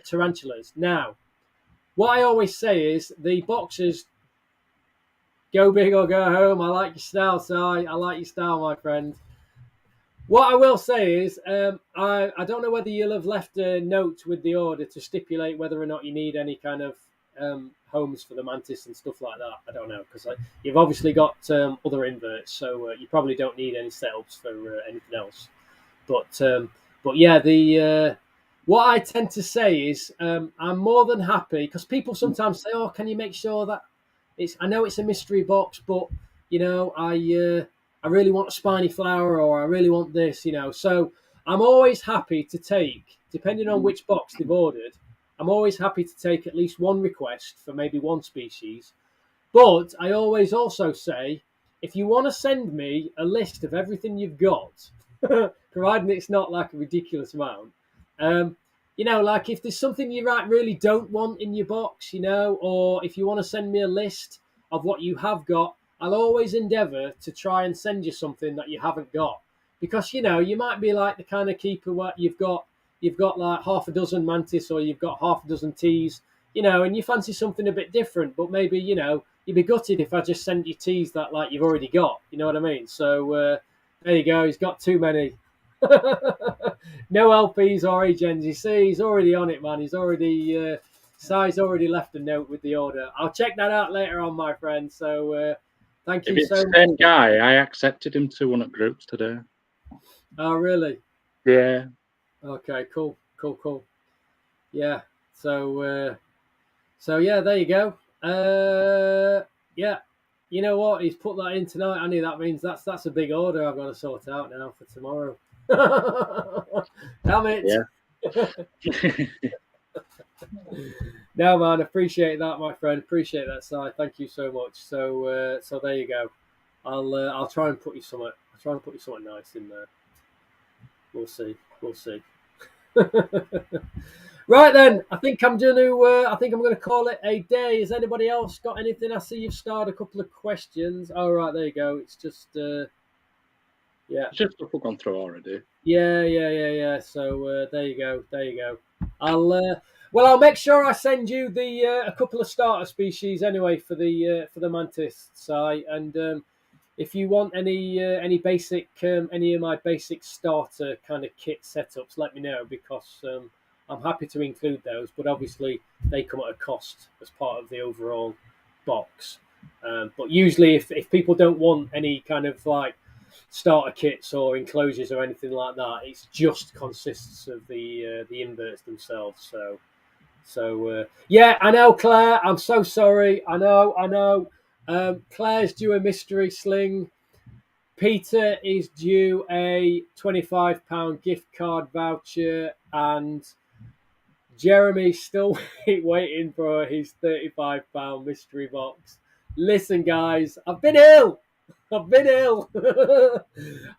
tarantulas. Now, what I always say is the boxes go big or go home. I like your style, Si. I like your style, my friend. What I will say is, I don't know whether you'll have left a note with the order to stipulate whether or not you need any kind of homes for the mantis and stuff like that. I don't know, because you've obviously got other inverts, so you probably don't need any setups for anything else. But yeah, the what I tend to say is I'm more than happy, because people sometimes say, "Oh, can you make sure that it's?" I know it's a mystery box, but you know, I really want a spiny flower, or I really want this, you know. So I'm always happy to take, depending on which box they've ordered. I'm always happy to take at least one request for maybe one species. But I always also say, if you want to send me a list of everything you've got, providing it's not like a ridiculous amount, you know, like if there's something you really don't want in your box, you know, or if you want to send me a list of what you have got, I'll always endeavour to try and send you something that you haven't got, because you know you might be like the kind of keeper where you've got like half a dozen mantis, or you've got half a dozen teas, you know, and you fancy something a bit different, but maybe, you know, you'd be gutted if I just sent you teas that like you've already got. You know what I mean? So there you go. He's got too many. No LPs or agens. You see, he's already on it, man. He's already Sai's already left a note with the order. I'll check that out later on, my friend. So thank you so much. If it's the same guy, I accepted him to one of groups today. Oh, really? Yeah. Okay, cool. Yeah. So yeah, there you go. Yeah. You know what? He's put that in tonight, Andy. That means that's a big order I've got to sort out now for tomorrow. Damn it. Yeah. No, man, appreciate that, my friend. Appreciate that, Si. Thank you so much. So there you go. I'll try and put you something. I'll try and put you something nice in there. We'll see. Right then, I think I'm gonna call it a day. Has anybody else got anything? I see you've started a couple of questions. Oh, right, there you go. It's just yeah. It's just stuff we've gone through already. Yeah. So there you go. I'll make sure I send you a couple of starter species anyway for the mantis, Si. And if you want any basic any of my basic starter kind of kit setups, let me know, because I'm happy to include those. But obviously they come at a cost as part of the overall box. But usually, if people don't want any kind of like starter kits or enclosures or anything like that, it just consists of the inverts themselves. So yeah, I know, Claire. I'm so sorry. I know. Claire's due a mystery sling. Peter is due a £25 gift card voucher, and Jeremy's still waiting for his £35 mystery box. Listen, guys, I've been ill.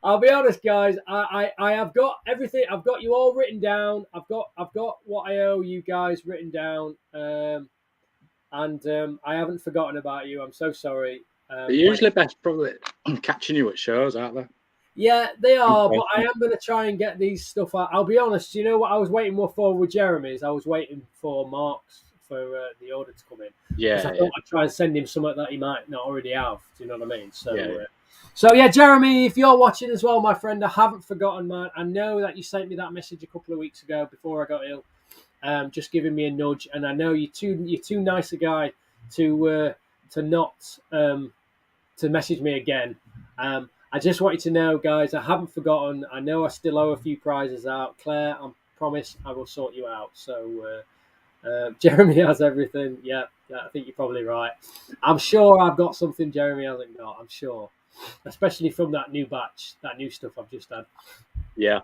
I'll be honest, guys. I have got everything. I've got you all written down. I've got what I owe you guys written down. And I haven't forgotten about you. I'm so sorry. They're usually best probably catching you at shows, aren't they? Yeah, they are, but I am going to try and get these stuff out. I'll be honest, you know what I was waiting more for with Jeremy's? I was waiting for Mark's for the order to come in. Yeah. I thought I'd try and send him something that he might not already have. Do you know what I mean? So yeah, Jeremy, if you're watching as well, my friend, I haven't forgotten, man. I know that you sent me that message a couple of weeks ago before I got ill, just giving me a nudge, and I know you're too nice a guy to not to message me again. I just want you to know, guys, I haven't forgotten. I know I still owe a few prizes out. Claire, I promise I will sort you out. So Jeremy has everything. Yeah, I think you're probably right. I'm sure I've got something Jeremy hasn't got. I'm sure, especially from that new batch, that new stuff I've just had. Yeah.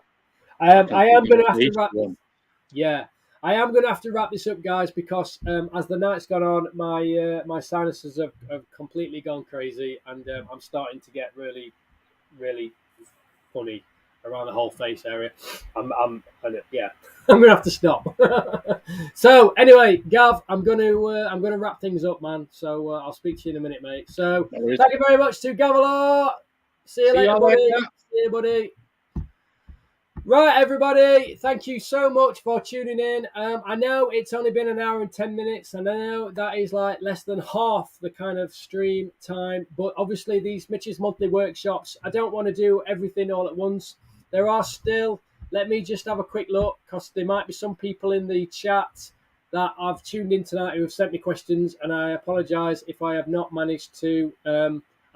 I am going to have to wrap. Yeah, I am going to have to wrap this up, guys, because as the night's gone on, my sinuses have completely gone crazy, and I'm starting to get really, really funny around the whole face area. I'm gonna have to stop. So anyway, Gav, I'm gonna wrap things up, man. So I'll speak to you in a minute, mate. So thank you very much to Gavalor. See you later, buddy. See you, buddy. Right, everybody, thank you so much for tuning in. I know it's only been an hour and 10 minutes, and I know that is like less than half the kind of stream time, but obviously these Mitch's monthly workshops, I don't want to do everything all at once. there are still, let me just have a quick look, because there might be some people in the chat that I've tuned in tonight who have sent me questions, and I apologise if I have not managed to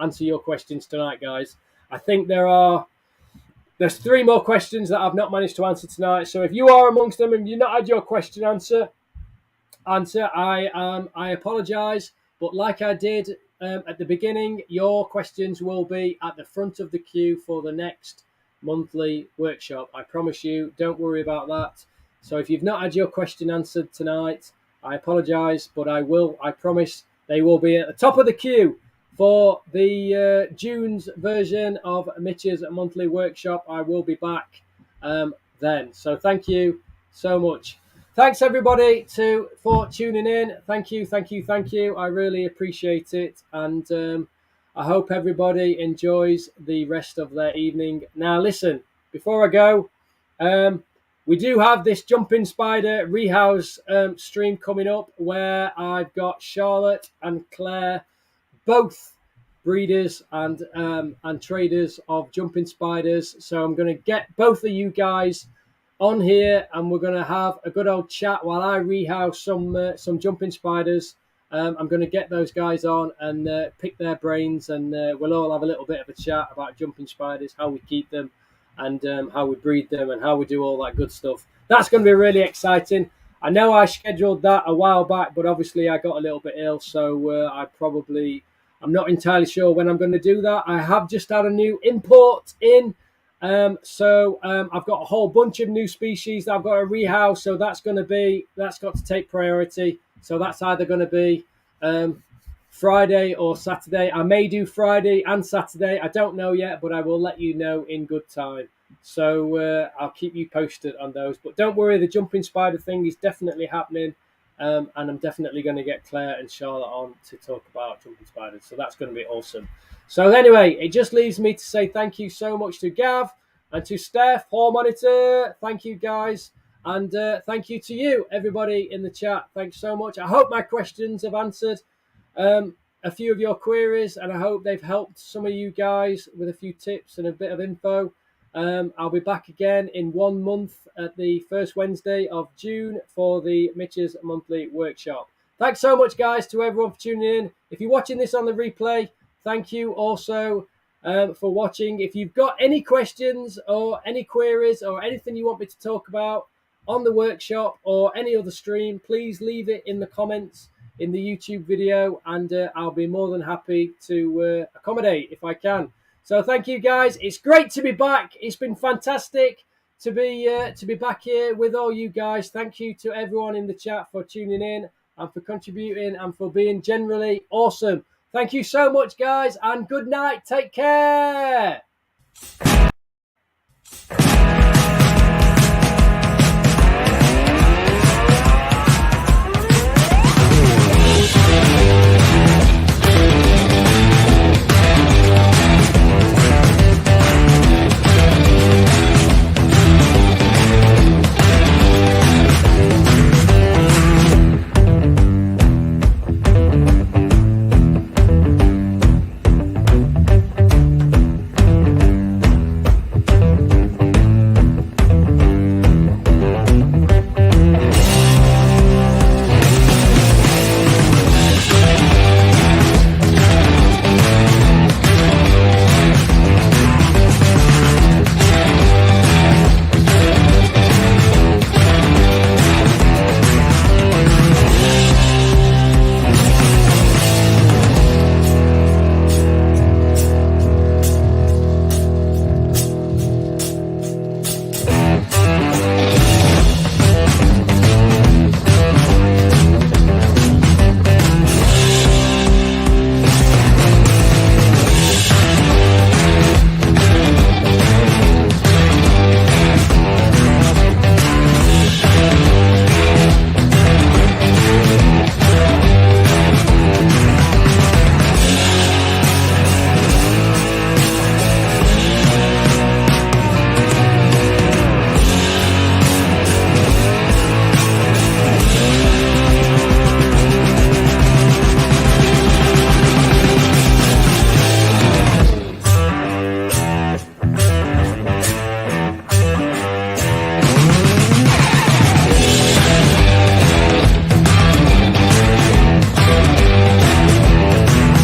answer your questions tonight, guys. I think there's 3 more questions that I've not managed to answer tonight. So if you are amongst them and you've not had your question answer, I apologise. But like I did at the beginning, your questions will be at the front of the queue for the next monthly workshop. I promise you, don't worry about that. So if you've not had your question answered tonight, I apologise, but I promise they will be at the top of the queue for the June's version of Mitch's monthly workshop. I will be back then. So thank you so much. Thanks everybody for tuning in. Thank you. I really appreciate it, and I hope everybody enjoys the rest of their evening. Now, listen, before I go, we do have this Jumping Spider Rehouse stream coming up where I've got Charlotte and Claire, both breeders and traders of jumping spiders. So I'm going to get both of you guys on here, and we're going to have a good old chat while I rehouse some jumping spiders. I'm going to get those guys on and pick their brains, and we'll all have a little bit of a chat about jumping spiders, how we keep them, and how we breed them, and how we do all that good stuff. That's going to be really exciting. I know I scheduled that a while back, but obviously I got a little bit ill, so I'm not entirely sure when I'm going to do that. I have just had a new import in. So I've got a whole bunch of new species that I've got to rehouse. So that's got to take priority. So that's either going to be Friday or Saturday. I may do Friday and Saturday. I don't know yet, but I will let you know in good time. So I'll keep you posted on those. But don't worry, the jumping spider thing is definitely happening. And I'm definitely going to get Claire and Charlotte on to talk about jumping spiders. So that's going to be awesome. So anyway, it just leaves me to say thank you so much to Gav and to Steph, Hall Monitor. Thank you, guys. And thank you to you, everybody in the chat. Thanks so much. I hope my questions have answered a few of your queries, and I hope they've helped some of you guys with a few tips and a bit of info. I'll be back again in 1 month at the first Wednesday of June for the Mitch's monthly workshop. Thanks so much, guys, to everyone for tuning in. If you're watching this on the replay, thank you also for watching. If you've got any questions or any queries or anything you want me to talk about on the workshop or any other stream, please leave it in the comments in the YouTube video, and I'll be more than happy to accommodate if I can. So thank you, guys. It's great to be back. It's been fantastic to be back here with all you guys. Thank you to everyone in the chat for tuning in and for contributing and for being generally awesome. Thank you so much, guys, and good night. Take care.